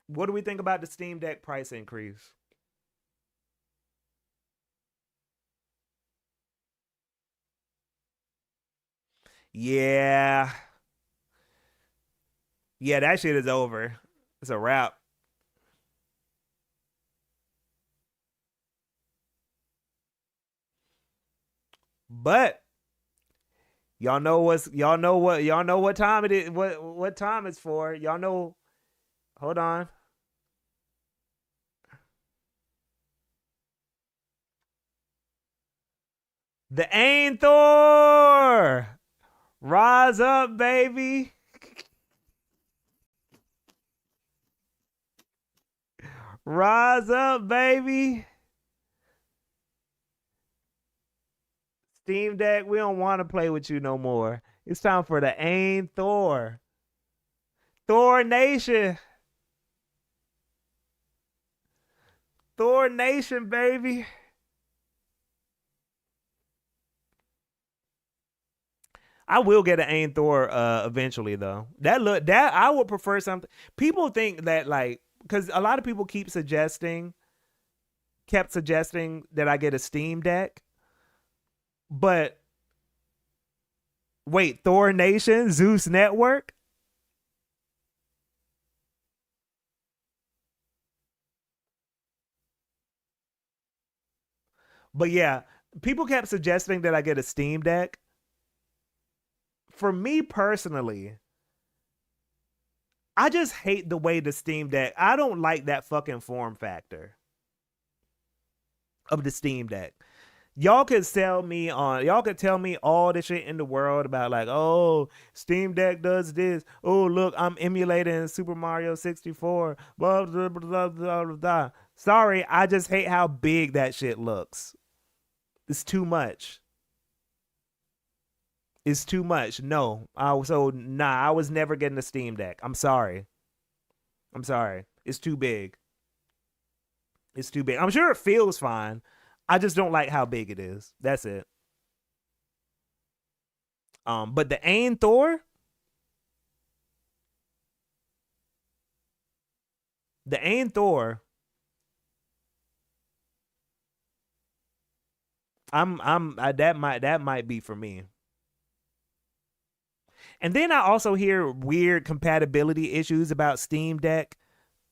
What do we think about the Steam Deck price increase? Yeah. Yeah, that shit is over. It's a wrap. But y'all know what time it is, what time it's for. Y'all know, hold on. The Ain Thor! Rise up, baby. Rise up, baby. Steam Deck, we don't want to play with you no more. It's time for the Ain Thor. Thor Nation. Thor Nation, baby. I will get an Ain Thor eventually though. That I would prefer something. People think that like because a lot of people kept suggesting that I get a Steam Deck, but wait, Thor Nation, Zeus Network. But yeah, people kept suggesting that I get a Steam Deck. For me personally, I just hate the way the Steam Deck. I don't like that fucking form factor of the Steam Deck. Y'all could tell me all the shit in the world about like, oh, Steam Deck does this. Oh, look, I'm emulating Super Mario 64. Blah blah blah blah blah. Blah. Sorry, I just hate how big that shit looks. It's too much. It's too much. No. I was never getting a Steam Deck. I'm sorry. I'm sorry. It's too big. It's too big. I'm sure it feels fine. I just don't like how big it is. That's it. But the Ain Thor, the Ain Thor, that might be for me. And then I also hear weird compatibility issues about Steam Deck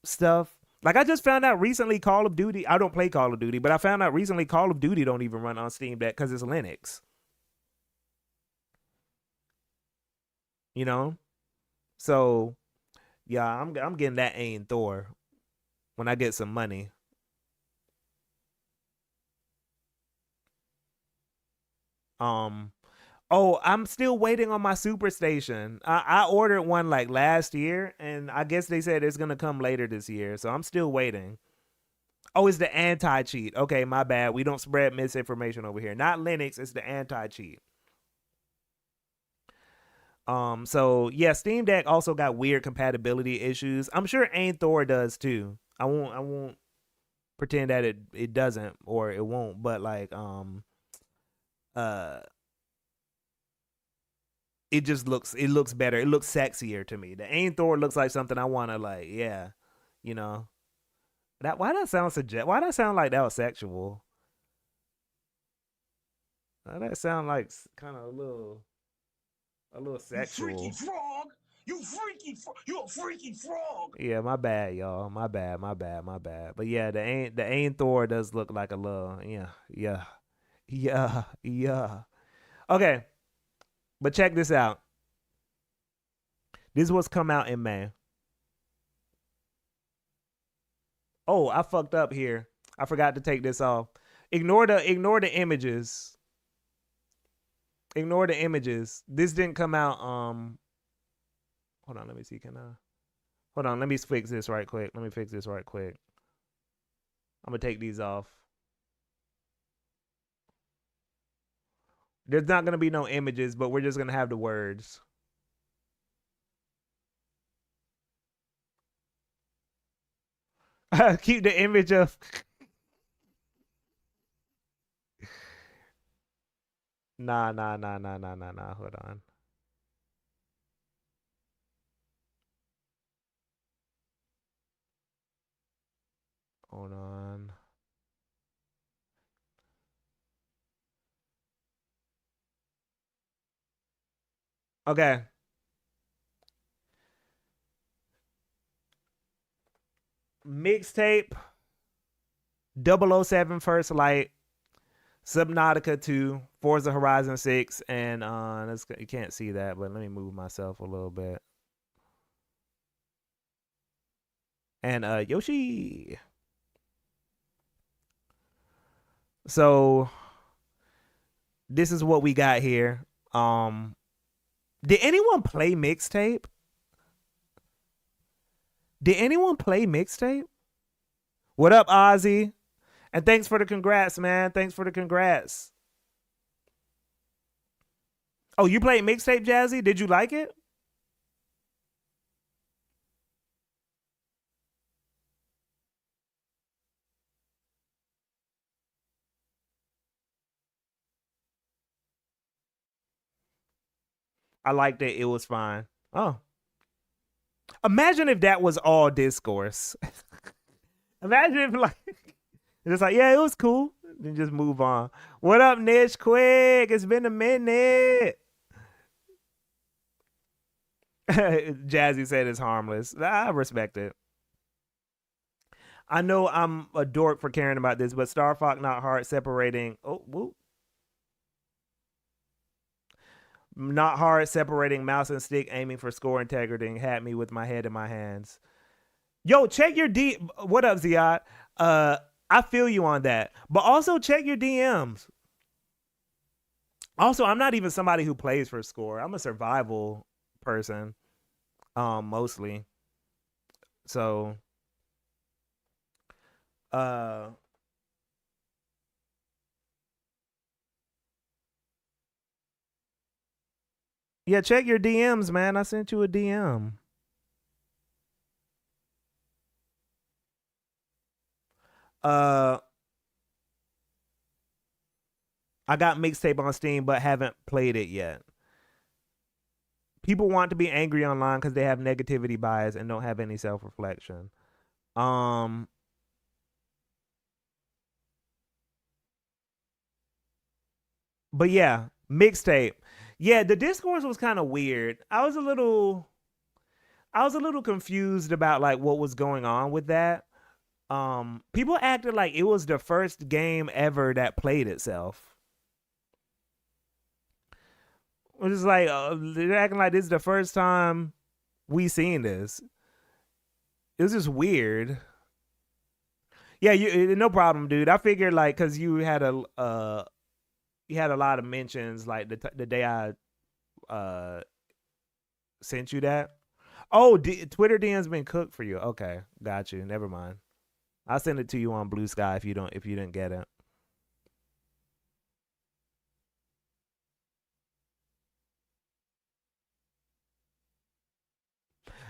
stuff. Like I just found out recently Call of Duty, I don't play Call of Duty, but I found out recently Call of Duty don't even run on Steam Deck cuz it's Linux, you know? So, yeah, I'm getting that Ain Thor when I get some money. Um Oh, I'm still waiting on my Super Station. I ordered one like last year, and I guess they said it's gonna come later this year. So I'm still waiting. Oh, it's the anti cheat. Okay, my bad. We don't spread misinformation over here. Not Linux. It's the anti cheat. So yeah, Steam Deck also got weird compatibility issues. I'm sure Ain Thor does too. I won't pretend that it doesn't or it won't. But like uh it looks better. It looks sexier to me. The Ain Thor looks like something I want to like. Yeah, you know that. Why that sound like that was sexual? Why that sound like kind of a little You freaky sexual? frog! You a freaky frog! Yeah, my bad, y'all. My bad. But yeah, the Ain Thor does look like a little. Yeah. Okay, but check this out. This was come out in May. Oh, I fucked up here. I forgot to take this off. Ignore the images. Ignore the images. This didn't come out. Hold on. Let me see. Can I? Hold on. Let me fix this right quick. I'm gonna take these off. There's not gonna be no images, but we're just gonna have the words. Keep the image of. Nah. Hold on. Hold on. Okay. Mixtape 007 First Light, Subnautica 2, Forza Horizon 6, and you can't see that, but let me move myself a little bit. And Yoshi. So this is what we got here. Did anyone play Mixtape? What up, Ozzy? And thanks for the congrats, man. Oh, you played Mixtape, Jazzy? Did you like it? I liked it. It was fine. Oh. Imagine if that was all discourse. Imagine if it's like, yeah, it was cool. Then just move on. What up, Nish? Quick. It's been a minute. Jazzy said it's harmless. I respect it. I know I'm a dork for caring about this, but Star Fox Not Hard separating. Oh, whoop. Not Hard separating mouse and stick, aiming for score integrity, had me with my head in my hands. Yo, check your D. What up, Ziad? I feel you on that, but also check your DMs. Also, I'm not even somebody who plays for score. I'm a survival person, mostly. So, yeah, check your DMs, man. I sent you a DM. I got Mixtape on Steam, but haven't played it yet. People want to be angry online because they have negativity bias and don't have any self-reflection. But yeah, Mixtape. Yeah, the discourse was kind of weird. I was a little confused about like what was going on with that. People acted like it was the first game ever that played itself. It was like they're acting like this is the first time we seen this. It was just weird. Yeah, no problem, dude. I figured like because you had a lot of mentions like the day I sent you that. Oh, Twitter DM's been cooked for you. Okay, got you. Never mind. I'll send it to you on Blue Sky if you didn't get it.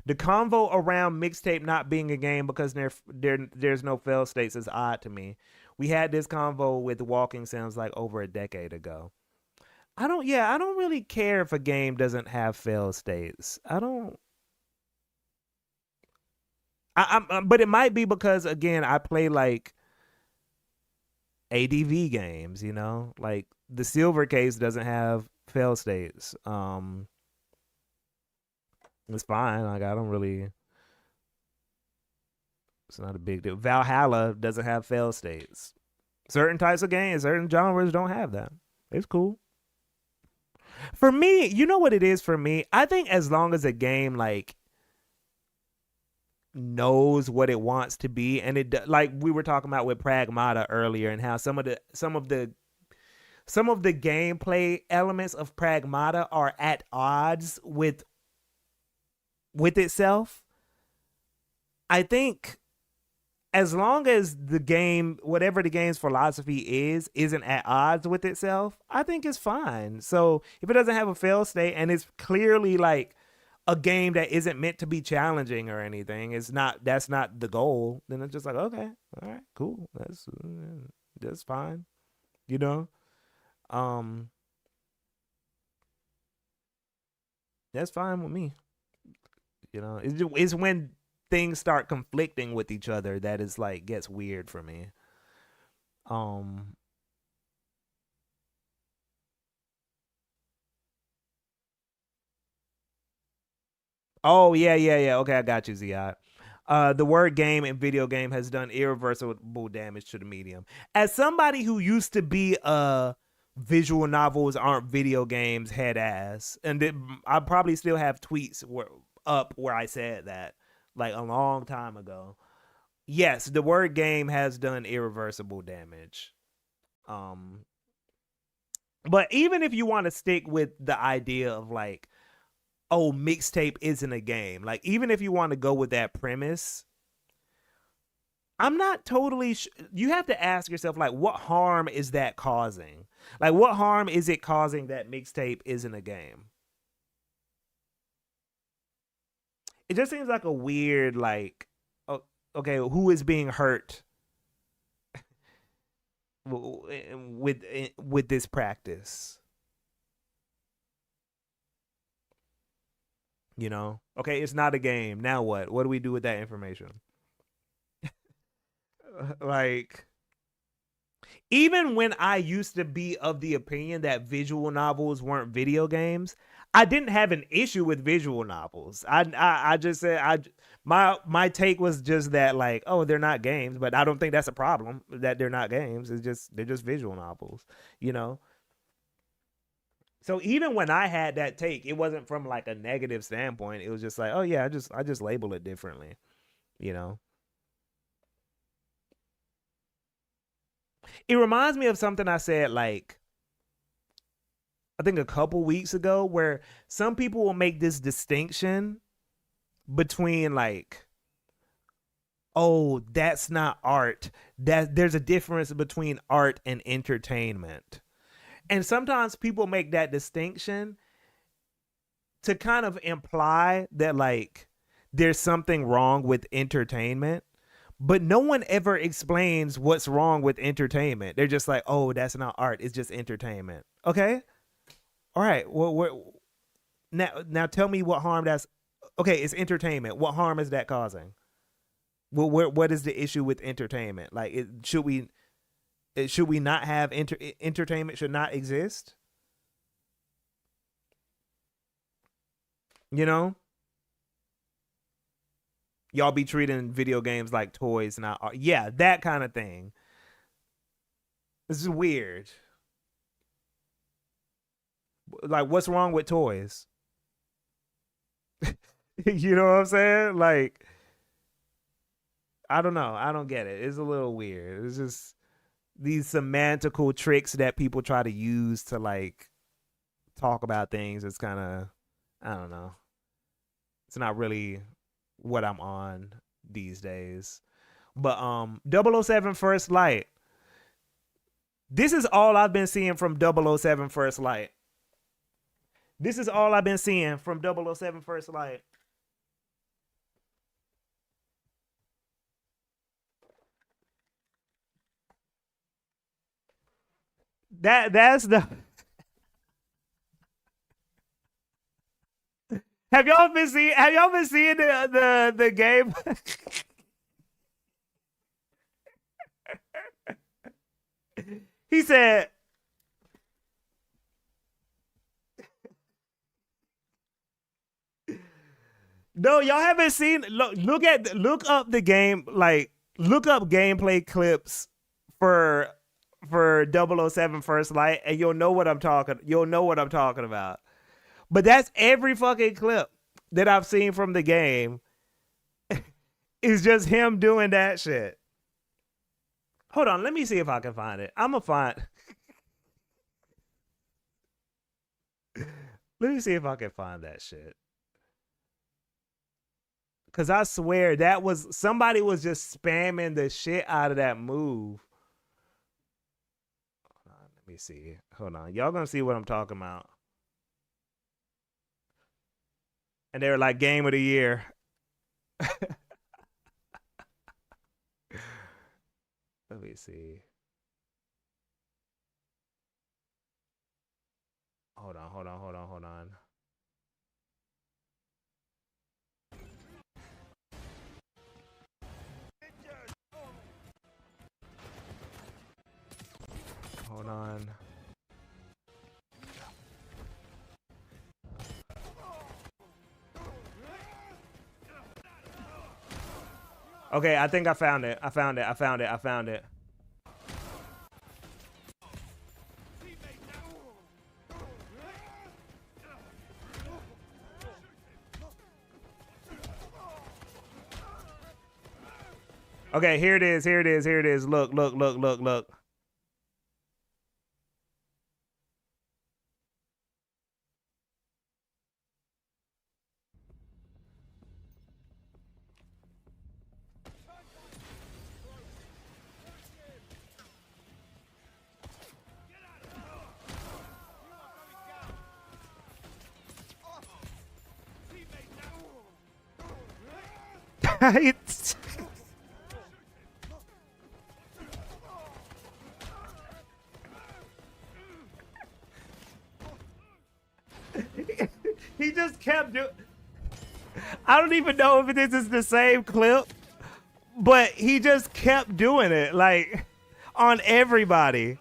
The convo around Mixtape not being a game because there's no fail states is odd to me. We had this convo with Walking Sims like over a decade ago. I don't really care if a game doesn't have fail states. But it might be because again I play like ADV games, you know, like the Silver Case doesn't have fail states. It's fine. Like I don't really. It's not a big deal. Valhalla doesn't have fail states. Certain types of games, certain genres don't have that. It's cool. For me, you know what it is for me? I think as long as a game like knows what it wants to be, and like we were talking about with Pragmata earlier, and how some of the gameplay elements of Pragmata are at odds with itself. I think as long as the game, whatever the game's philosophy isn't at odds with itself, I think it's fine. So if it doesn't have a fail state and it's clearly like a game that isn't meant to be challenging or anything, that's not the goal, then it's just like, okay, all right, cool. That's fine. You know? That's fine with me. You know, it's when things start conflicting with each other that is like gets weird for me. Oh yeah. Okay, I got you, Ziad. The word game in video game has done irreversible damage to the medium. As somebody who used to be a visual novels aren't video games head ass, and I probably still have tweets where I said that like a long time ago. Yes, the word game has done irreversible damage. Um, but even if you want to stick with the idea of like, oh, mixtape isn't a game, like even if you want to go with that premise, I'm not totally you have to ask yourself like, what harm is that causing? Like, what harm is it causing that mixtape isn't a game? It just seems like a weird like, oh, okay, who is being hurt with this practice? You know, okay, it's not a game. Now what? What do we do with that information? Like, even when I used to be of the opinion that visual novels weren't video games, I didn't have an issue with visual novels. I just said my take was just that like, oh, they're not games, but I don't think that's a problem that they're not games. It's just they're just visual novels, you know. So even when I had that take, it wasn't from like a negative standpoint. It was just like, oh yeah, I just label it differently, you know. It reminds me of something I said like I think a couple weeks ago, where some people will make this distinction between like, oh, that's not art. That there's a difference between art and entertainment. And sometimes people make that distinction to kind of imply that like there's something wrong with entertainment, but no one ever explains what's wrong with entertainment. They're just like, oh, that's not art, it's just entertainment. Okay, all right, well, now tell me what harm that's, okay, it's entertainment, what harm is that causing? Well, what is the issue with entertainment? Like, should we not have entertainment should not exist? You know, y'all be treating video games like toys, not art. Yeah, that kind of thing. This is weird. Like, what's wrong with toys? You know what I'm saying? Like, I don't know. I don't get it. It's a little weird. It's just these semantical tricks that people try to use to like talk about things. It's kind of, I don't know. It's not really what I'm on these days. But 007 First Light. This is all I've been seeing from 007 First Light. This is all I've been seeing from 007 First Light. That's the Have y'all been seeing the game? He said, no, y'all haven't seen, look up the game, like look up gameplay clips for 007 First Light, and you'll know what I'm talking about. But that's every fucking clip that I've seen from the game. It's just him doing that shit. Hold on, let me see if I can find it. I'm gonna find. Let me see if I can find that shit. Cause I swear that was somebody was just spamming the shit out of that move. Hold on, let me see. Hold on, y'all gonna see what I'm talking about. And they were like game of the year. Let me see. Hold on, hold on, hold on, hold on. Hold on. Okay, I think I found it. I found it. I found it. I found it. Okay, here it is. Here it is. Here it is. Look, look, look, look, look. It's- he just kept doing. I don't even know if this is the same clip, but he just kept doing it, like on everybody.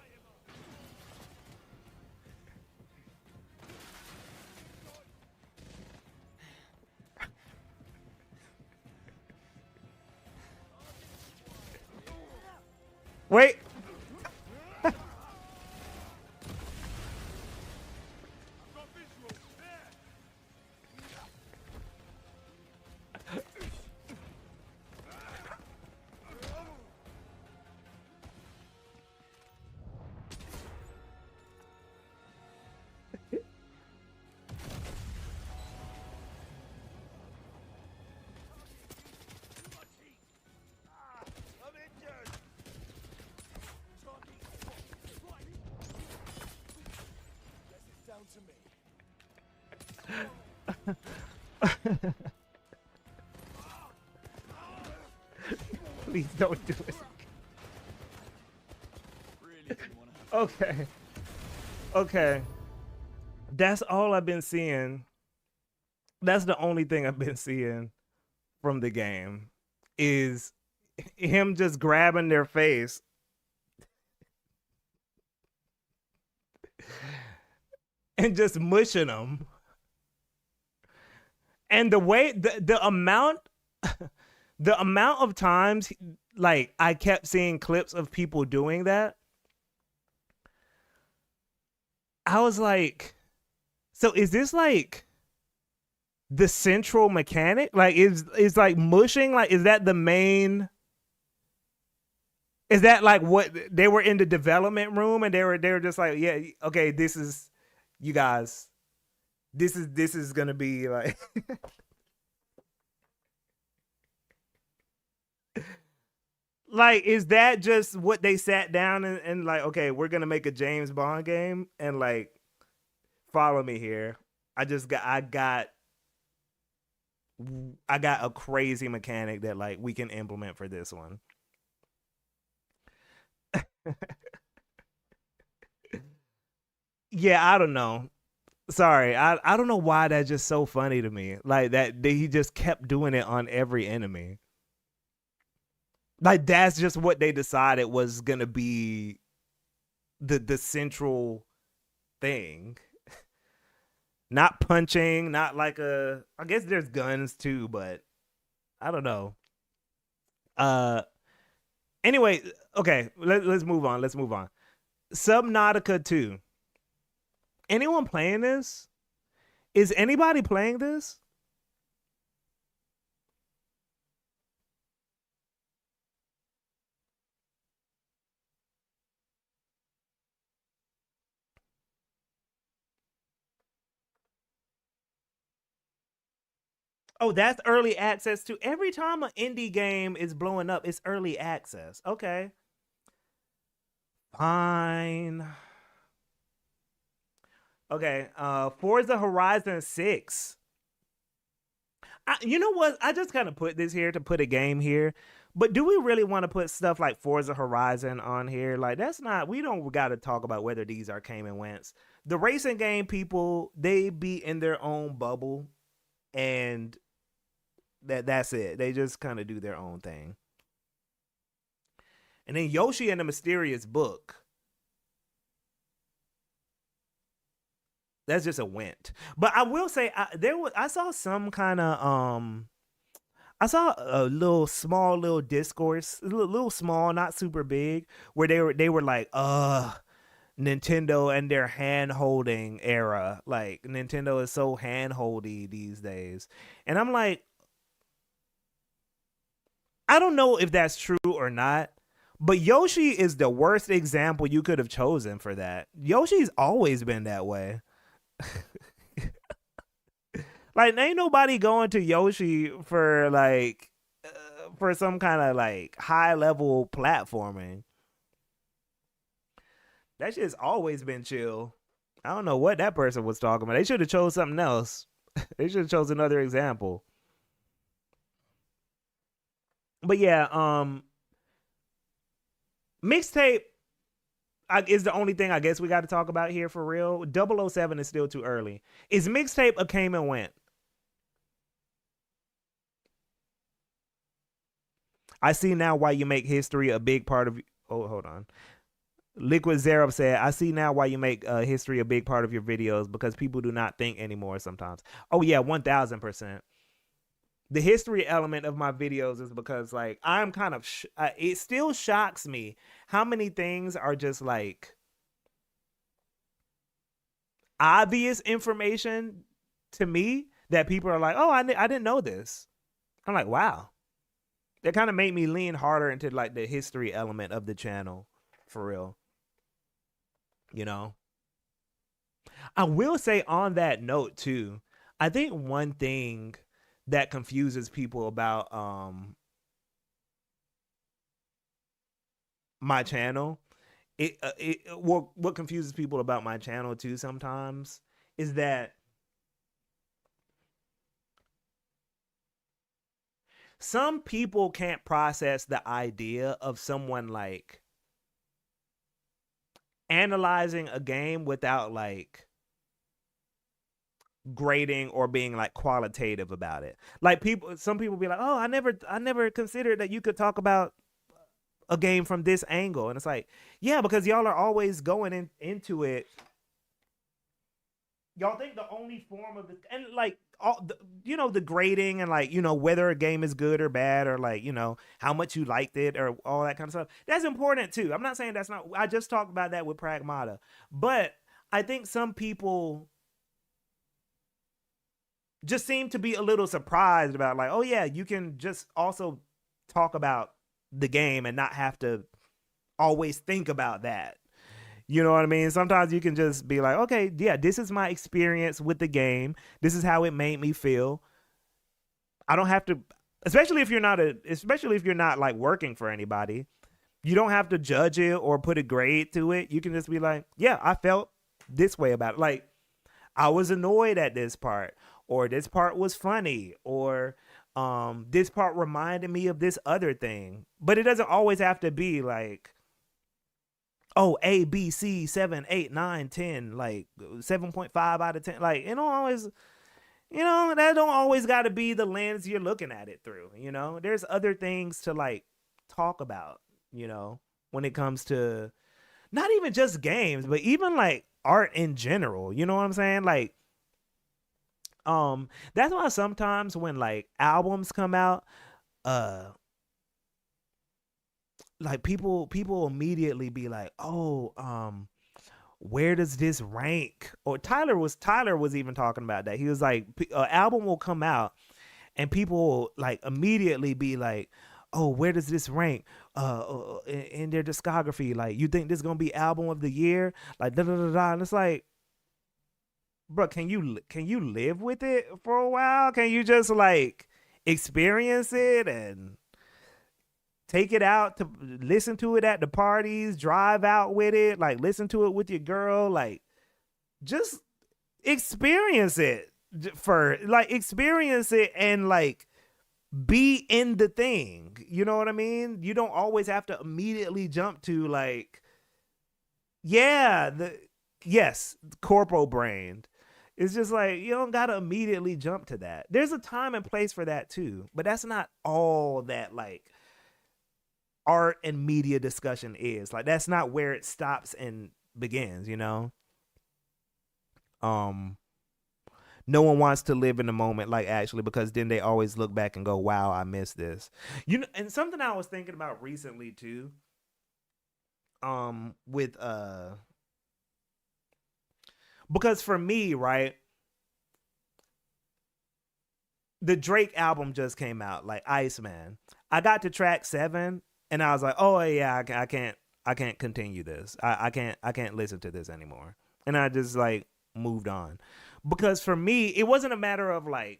Wait. Please don't do it. Okay. Okay. That's all I've been seeing. That's the only thing I've been seeing from the game is him just grabbing their face and just mushing them. And the way the amount the amount of times like I kept seeing clips of people doing that, I was like, so is this like the central mechanic? Like is like mushing, like is that the main, is that like what they were in the development room and they were just like, yeah, okay, this is you guys, this is gonna be like like is that just what they sat down and like, okay, we're gonna make a James Bond game and like follow me here. I got a crazy mechanic that like we can implement for this one. Yeah, I don't know. Sorry, I don't know why that's just so funny to me. Like that he just kept doing it on every enemy. Like that's just what they decided was gonna be the central thing. Not punching, not like a. I guess there's guns too, but I don't know. Uh. Anyway, okay. Let's move on. Let's move on. Subnautica 2. Anyone playing this? Is anybody playing this? Oh, that's early access too. Every time an indie game is blowing up, it's early access. Okay. Fine. Okay. Forza Horizon 6. You know what? I just kind of put this here to put a game here. But do we really want to put stuff like Forza Horizon on here? Like, that's not, we don't got to talk about whether these are came and wents. The racing game people, they be in their own bubble, and that's it. They just kind of do their own thing. And then Yoshi and the Mysterious Book. That's just a went. But I will say I saw some kind of I saw a little small little discourse, little small, not super big, where they were like, Nintendo and their hand holding era. Like, Nintendo is so hand holdy these days. And I'm like, I don't know if that's true or not, but Yoshi is the worst example you could have chosen for that. Yoshi's always been that way. Like, ain't nobody going to Yoshi for like for some kind of like high level platforming. That shit's always been chill. I don't know what that person was talking about. They should have chose something else. They should have chose another example. But yeah, mixtape is the only thing I guess we got to talk about here for real. 007 is still too early. Is mixtape a came and went? I see now why you make history a big part of. Oh, hold on. Liquid Zero said, I see now why you make history a big part of your videos, because people do not think anymore sometimes. Oh, yeah, 1000%. The history element of my videos is because, like, I'm kind of, it still shocks me how many things are just like obvious information to me that people are like, oh, I didn't know this. I'm like, wow. That kind of made me lean harder into like the history element of the channel, for real. You know, I will say on that note too, I think one thing that confuses people about my channel, what confuses people about my channel too sometimes is that some people can't process the idea of someone like analyzing a game without like grading or being like qualitative about it. Like, some people be like, oh, I never considered that you could talk about a game from this angle. And it's like, yeah, because y'all are always going into it. Y'all think the only form of the, and like all the, the grading and like, whether a game is good or bad, or like, how much you liked it or all that kind of stuff, that's important too. I'm not saying that's not, I just talked about that with Pragmata. But I think some people just seem to be a little surprised about like, oh yeah, you can just also talk about the game and not have to always think about that. You know what I mean? Sometimes you can just be like, okay, yeah, this is my experience with the game. This is how it made me feel. I don't have to, especially if you're not like working for anybody, you don't have to judge it or put a grade to it. You can just be like, yeah, I felt this way about it. Like, I was annoyed at this part, or this part was funny, or this part reminded me of this other thing. But it doesn't always have to be like, oh, A, B, C, 7, 8, 9, 10, like 7.5 out of 10. Like, it don't always, that don't always got to be the lens you're looking at it through. There's other things to like talk about, when it comes to not even just games, but even like art in general. You know what I'm saying? Like, that's why sometimes when like albums come out, like people immediately be like, oh, where does this rank? Or Tyler was even talking about that. He was like, an album will come out and people will like immediately be like, oh, where does this rank in their discography? Like, you think this is gonna be album of the year? Like, da da da da. And it's like, bro, can you live with it for a while? Can you just like experience it and take it out to listen to it at the parties, drive out with it, like listen to it with your girl, like just experience it for like experience it and like be in the thing. You know what I mean? You don't always have to immediately jump to like, yeah, yes, corporal brained. It's just like you don't gotta immediately jump to that. There's a time and place for that too, but that's not all that like art and media discussion is. Like that's not where it stops and begins, you know? No one wants to live in the moment, like actually, because then they always look back and go, wow, I missed this. You know, and something I was thinking about recently too, with because for me, right, the Drake album just came out, like Iceman. I got to track 7 and I was like, oh yeah, I can't continue this. I can't listen to this anymore. And I just like moved on. Because for me, it wasn't a matter of like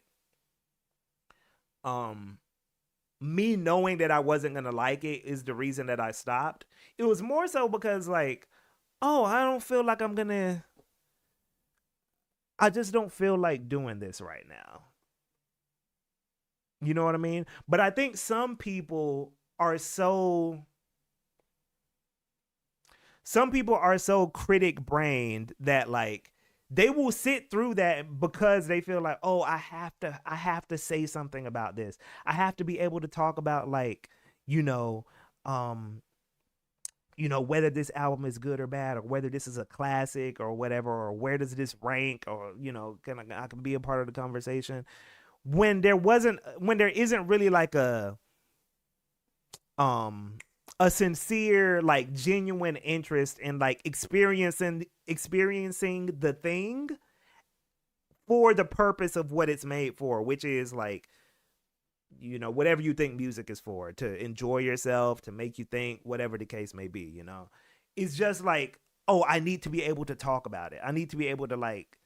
me knowing that I wasn't gonna like it is the reason that I stopped. It was more so because like, oh, I just don't feel like doing this right now. You know what I mean? But I think some people are so critic brained that like they will sit through that because they feel like, oh, I have to say something about this. I have to be able to talk about like, you know, whether this album is good or bad, or whether this is a classic or whatever, or where does this rank, or I can be a part of the conversation. When there isn't really like a sincere, like genuine interest in like experiencing the thing for the purpose of what it's made for, which is like, whatever you think music is for, to enjoy yourself, to make you think, whatever the case may be, it's just like, oh, I need to be able to talk about it. I need to be able to like,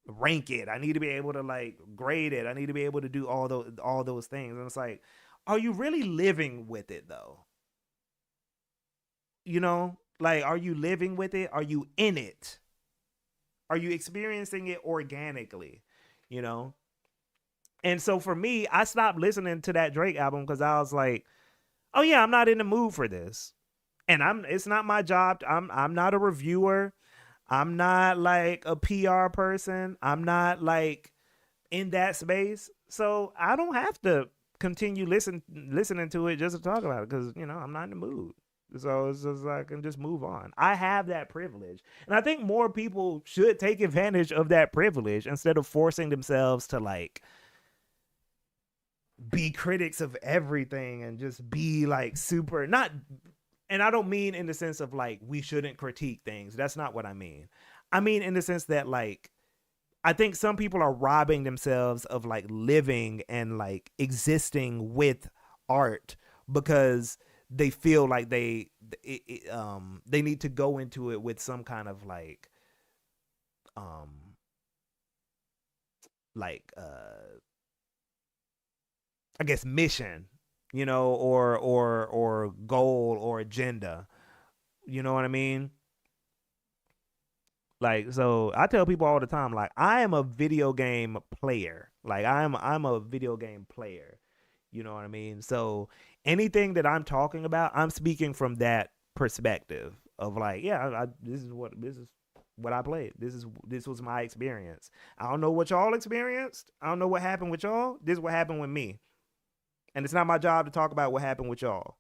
rank it. I need to be able to like grade it. I need to be able to do all those things. And it's like, are you really living with it though? Like, are you living with it? Are you in it? Are you experiencing it organically? And so for me, I stopped listening to that Drake album because I was like, oh yeah, I'm not in the mood for this. And it's not my job. I'm not a reviewer. I'm not like a PR person. I'm not like in that space. So I don't have to continue listening to it just to talk about it because, I'm not in the mood. So it's just like, I can just move on. I have that privilege. And I think more people should take advantage of that privilege instead of forcing themselves to like be critics of everything and just be like super not. And I don't mean in the sense of like, we shouldn't critique things. That's not what I mean. I mean in the sense that like, I think some people are robbing themselves of like living and like existing with art because they feel like they need to go into it with some kind of like I guess mission, or goal or agenda. You know what I mean? Like, so I tell people all the time, like, I am a video game player. Like, I'm a video game player. You know what I mean? So anything that I'm talking about, I'm speaking from that perspective of like, yeah, this is what I played. This was my experience. I don't know what y'all experienced. I don't know what happened with y'all. This is what happened with me. And it's not my job to talk about what happened with y'all.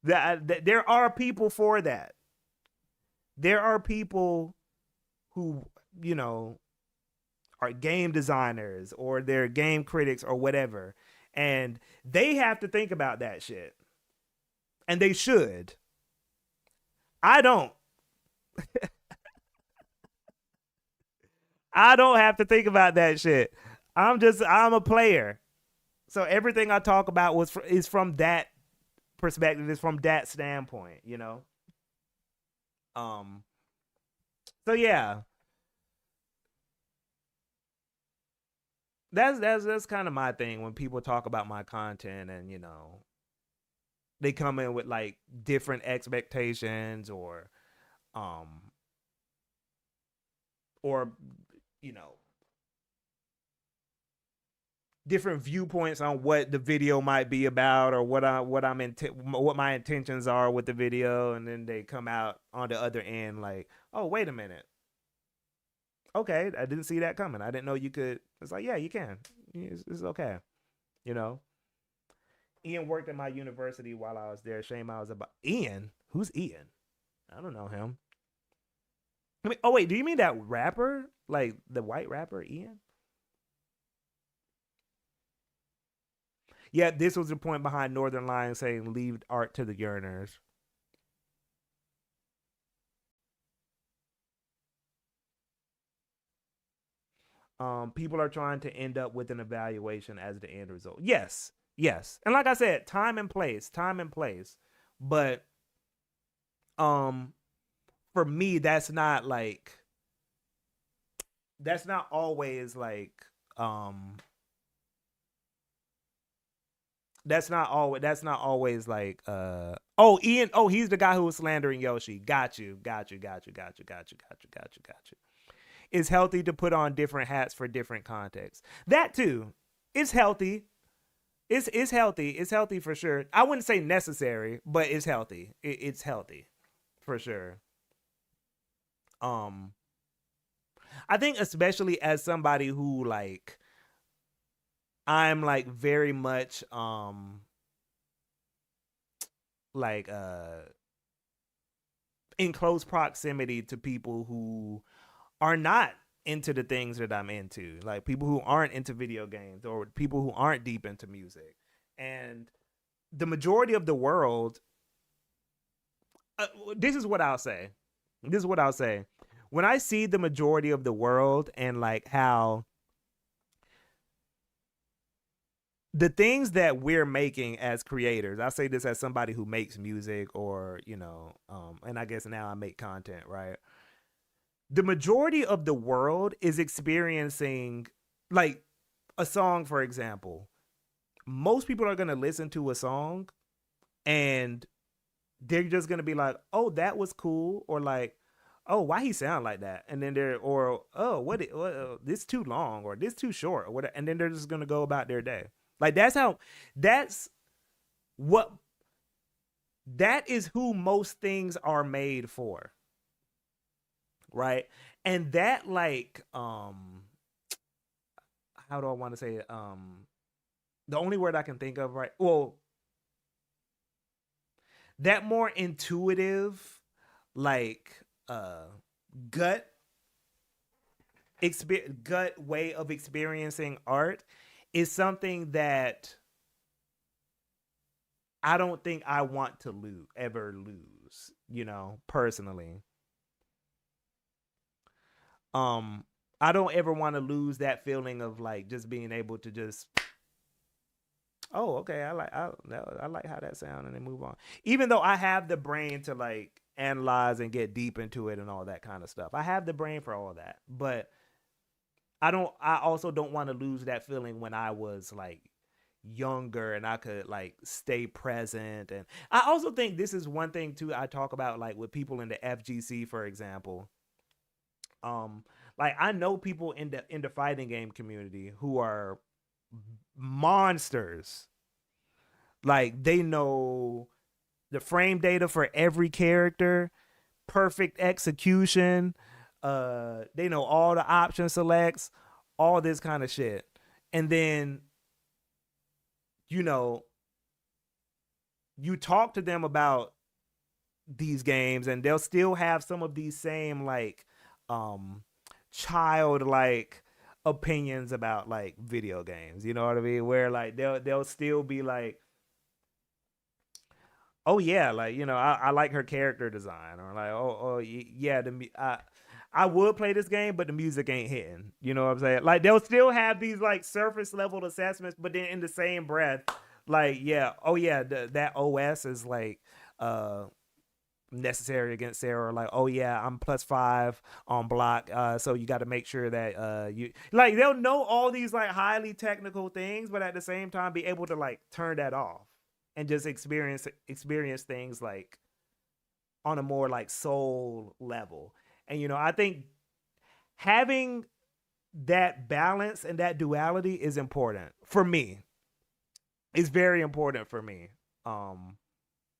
There are people for that. There are people who, are game designers or they're game critics or whatever. And they have to think about that shit. And they should. I don't. I don't have to think about that shit. I'm a player. So everything I talk about is from that perspective, is from that standpoint, So yeah, that's kind of my thing when people talk about my content, and they come in with like different expectations, um or you know different viewpoints on what the video might be about, or what my intentions are with the video, and then they come out on the other end like, oh, wait a minute, okay, I didn't see that coming, I didn't know you could. It's like, yeah, you can. It's okay. you know Ian worked at my university while I was there. Shame I was about Ian. Who's Ian? I don't know him. I mean, oh wait, do you mean that rapper, like the white rapper Ian? Yeah, this was the point behind Northern Lion saying leave art to the yearners. People are trying to end up with an evaluation as the end result. Yes, yes, and like I said, time and place. But um, for me, that's not always like that's not always like oh, Ian, oh, he's the guy who was slandering Yoshi. Got you. It's healthy to put on different hats for different contexts. That too. It's healthy. It's healthy. It's healthy for sure. I wouldn't say necessary, but it's healthy. It's healthy for sure. Um I think especially as somebody who like I'm like very much like in close proximity to people who are not into the things that I'm into, like people who aren't into video games or people who aren't deep into music. And the majority of the world, this is what I'll say. This is what I'll say. When I see the majority of the world and like how the things that we're making as creators, I say this as somebody who makes music, or and I guess now I make content, right? The majority of the world is experiencing, like, a song, for example. Most people are going to listen to a song and they're just going to be like, oh, that was cool, or like, oh, why he sound like that, and then or oh, this too long, or this too short, or whatever, and then they're just going to go about their day. Like, that's that is who most things are made for, right? And that, like, how do I want to say it? The only word I can think of, right? Well, that more intuitive, like, gut way of experiencing art is something that I don't think I want to ever lose, personally. I don't ever want to lose that feeling of like just being able to just, oh, okay, I like how that sound, and then move on. Even though I have the brain to like analyze and get deep into it and all that kind of stuff. I have the brain for all that. But I also don't want to lose that feeling when I was like younger and I could like stay present. And I also think this is one thing too I talk about, like with people in the FGC, for example. Like, I know people in the fighting game community who are monsters. Like, they know the frame data for every character, perfect execution, they know all the option selects, all this kind of shit. And then you talk to them about these games and they'll still have some of these same like childlike opinions about like video games, you know what I mean, where like they'll still be like, oh yeah, like, I like her character design, or like, oh yeah, I would play this game, but the music ain't hitting. You know what I'm saying? Like, they'll still have these like surface level assessments, but then in the same breath, like, yeah, oh yeah, that OS is like necessary against Sarah, like, oh yeah, I'm +5 on block, so you got to make sure that you like, they'll know all these like highly technical things, but at the same time be able to like turn that off and just experience things like on a more like soul level. And I think having that balance and that duality is important for me. It's very important for me.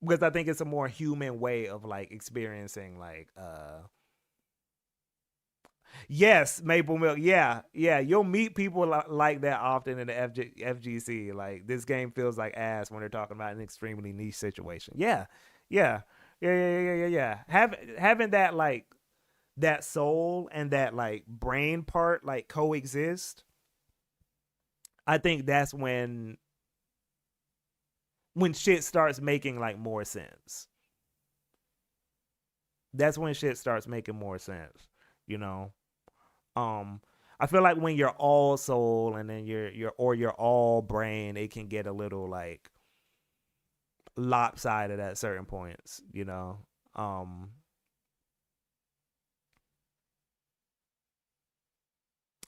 Because I think it's a more human way of like experiencing like yes, maple milk. Yeah, yeah, you'll meet people like that often in the FGC. Like, this game feels like ass when they're talking about an extremely niche situation. Yeah, yeah, yeah. Having that like that soul and that like brain part like coexist. I think that's when shit starts making like more sense. That's when shit starts making more sense, you know. Um, I feel like when you're all soul and then you're all brain, it can get a little like lopsided at certain points, you know.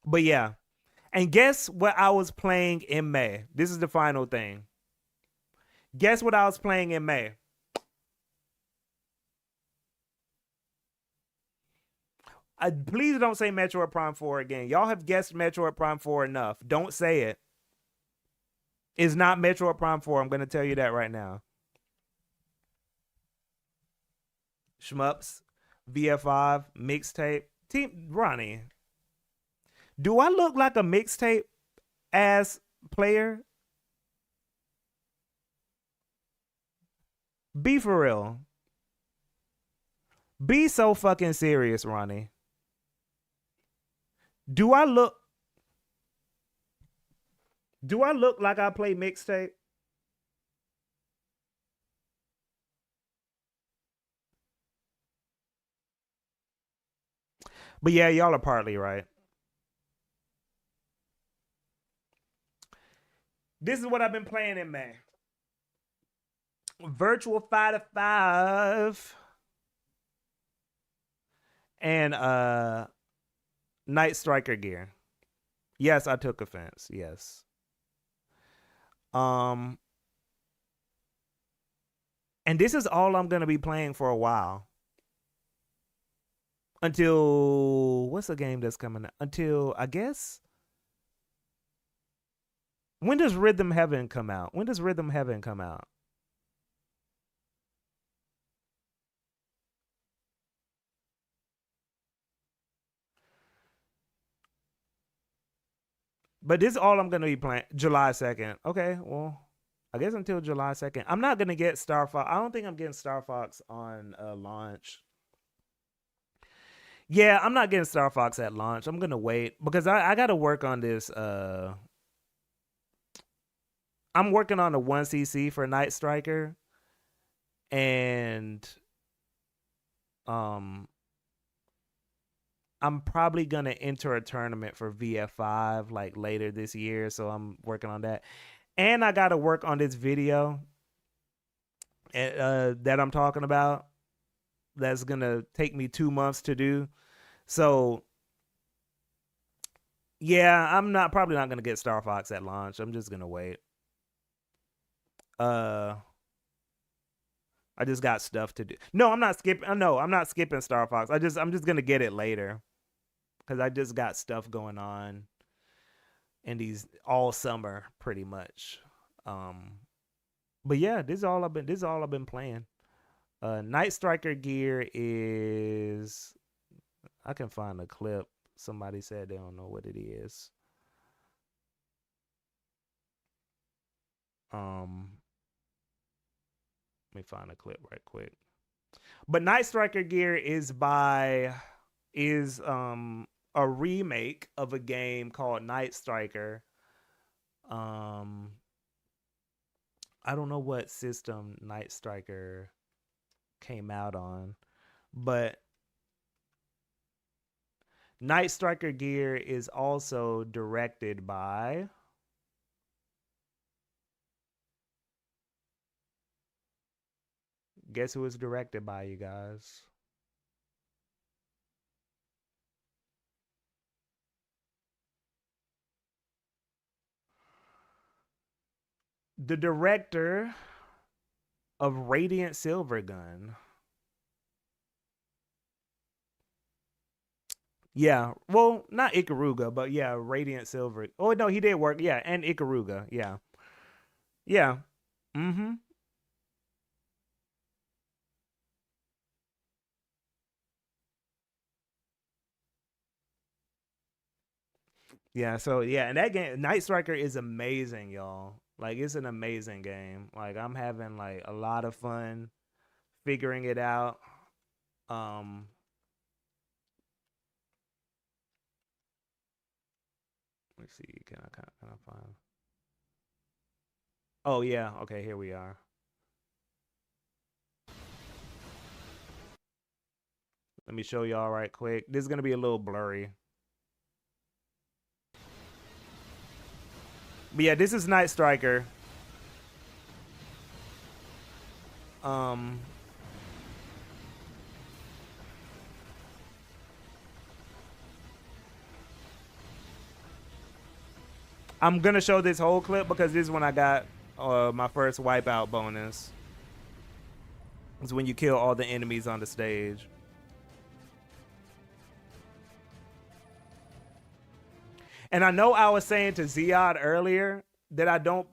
But yeah. And guess what I was playing in May? This is the final thing. Guess what I was playing in May? Please don't say Metroid Prime 4 again. Y'all have guessed Metroid Prime 4 enough. Don't say it. It's not Metroid Prime 4. I'm going to tell you that right now. Shmups, VF5, mixtape. Team Ronnie, do I look like a mixtape ass player? Be for real. Be so fucking serious, Ronnie. Do I look like I play mixtape? But yeah, y'all are partly right. This is what I've been playing in May. Virtual Fighter 5 and Night Striker gear. Yes, I took offense. Yes. And this is all I'm gonna be playing for a while. Until what's the game that's coming out? Until I guess, when does Rhythm Heaven come out? When does Rhythm Heaven come out? But this is all I'm gonna be playing. July 2nd. Okay, well, I guess until July 2nd. I'm not gonna get Star Fox. I don't think I'm getting Star Fox on launch. Yeah, I'm not getting Star Fox at launch. I'm gonna wait because I gotta work on this. I'm working on the 1cc for Night Striker, and um, I'm probably gonna enter a tournament for VF5 like later this year. So I'm working on that, and I gotta work on this video that I'm talking about. That's gonna take me 2 months to do. So yeah, I'm probably not gonna get Star Fox at launch. I'm just gonna wait. Uh, I just got stuff to do. No, I'm not skipping. No, I'm not skipping Star Fox. I'm just gonna get it later because I just got stuff going on in these all summer pretty much. But yeah, this is all I've been playing. Night Striker gear is, I can find a clip. Somebody said they don't know what it is. Let me find a clip right quick. But Night Striker gear is a remake of a game called Night Striker. I don't know what system Night Striker came out on, but Night Striker gear is also directed by Guess who was directed by, you guys? The director of Radiant Silvergun. Yeah, well, not Ikaruga, but yeah, Radiant Silver. Oh no, he did work. Yeah, and Ikaruga. Yeah, yeah. Mm-hmm. Yeah. So yeah, and that game, Night Striker, is amazing, y'all. Like it's an amazing game. Like I'm having like a lot of fun figuring it out. Um. Let's see. Can I find? Oh yeah. Okay. Here we are. Let me show y'all right quick. This is gonna be a little blurry. But yeah, this is Night Striker. Um, I'm gonna show this whole clip because this is when I got my first wipeout bonus. It's when you kill all the enemies on the stage. And I know I was saying to Ziad earlier that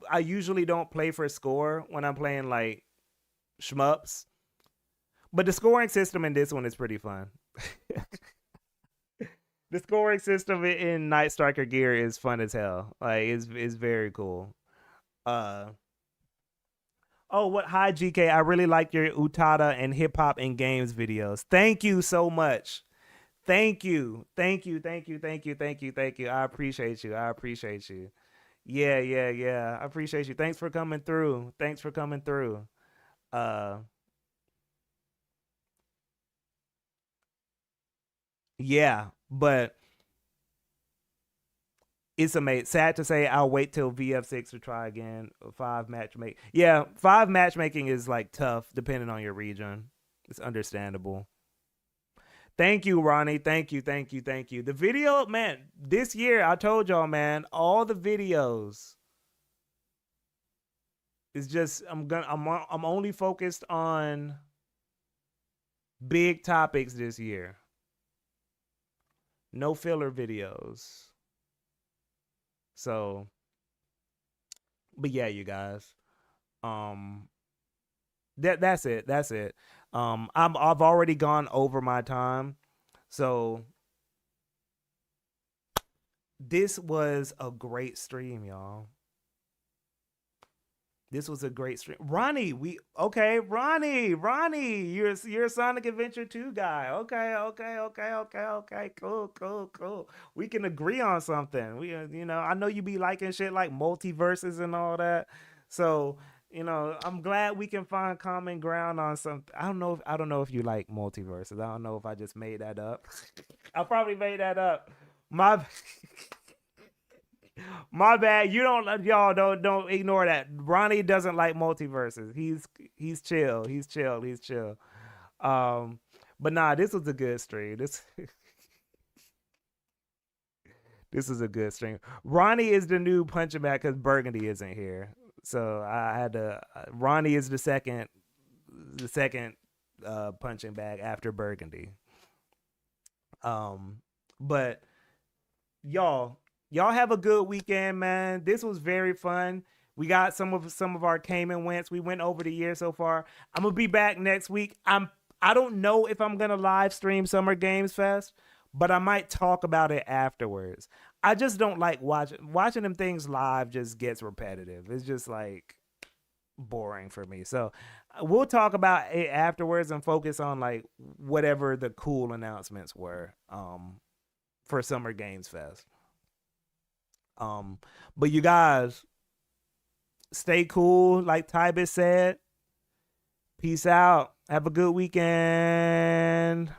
I usually don't play for score when I'm playing like shmups. But the scoring system in this one is pretty fun. The scoring system in Night Striker Gear is fun as hell. Like it's very cool. Uh Oh, what? Hi, GK. I really like your Utada and hip hop in games videos. Thank you so much. Thank you. Thank you. Thank you. Thank you. Thank you. Thank you. I appreciate you. I appreciate you. Yeah, yeah, yeah. I appreciate you. Thanks for coming through. Thanks for coming through. Uh yeah, but it's amazing. Sad to say, I'll wait till VF6 to try again. Five matchmaking. Yeah, five matchmaking is like tough depending on your region. It's understandable. Thank you, Ronnie. Thank you, thank you, thank you. The video, man, this year I told y'all, man, all the videos is just I'm only focused on big topics this year. No filler videos. So, but yeah, you guys. Um that's it. That's it. I've already gone over my time. So, this was a great stream, y'all. This was a great stream. Ronnie, Ronnie, you're a Sonic Adventure 2 guy. Okay. Cool. We can agree on something. I know you be liking shit like multiverses and all that. So, I'm glad we can find common ground on something. I don't know if you like multiverses. I don't know if I just made that up. I probably made that up. My My bad. Y'all don't ignore that. Ronnie doesn't like multiverses. He's chill. He's chill. Um, but nah, this was a good stream. This this is a good stream. Ronnie is the new punching bag because Burgundy isn't here. So I had to. Ronnie is the second punching bag after Burgundy. Um, but y'all y'all have a good weekend, man. This was very fun. We got some of our Cayman wins. We went over the year so far. I'm gonna be back next week. I don't know if I'm gonna live stream Summer Games Fest, but I might talk about it afterwards. I just don't like watching them things live. Just gets repetitive. It's just like boring for me. So we'll talk about it afterwards and focus on like whatever the cool announcements were for Summer Games Fest. Um, but you guys stay cool, like Tybus said. Peace out. Have a good weekend.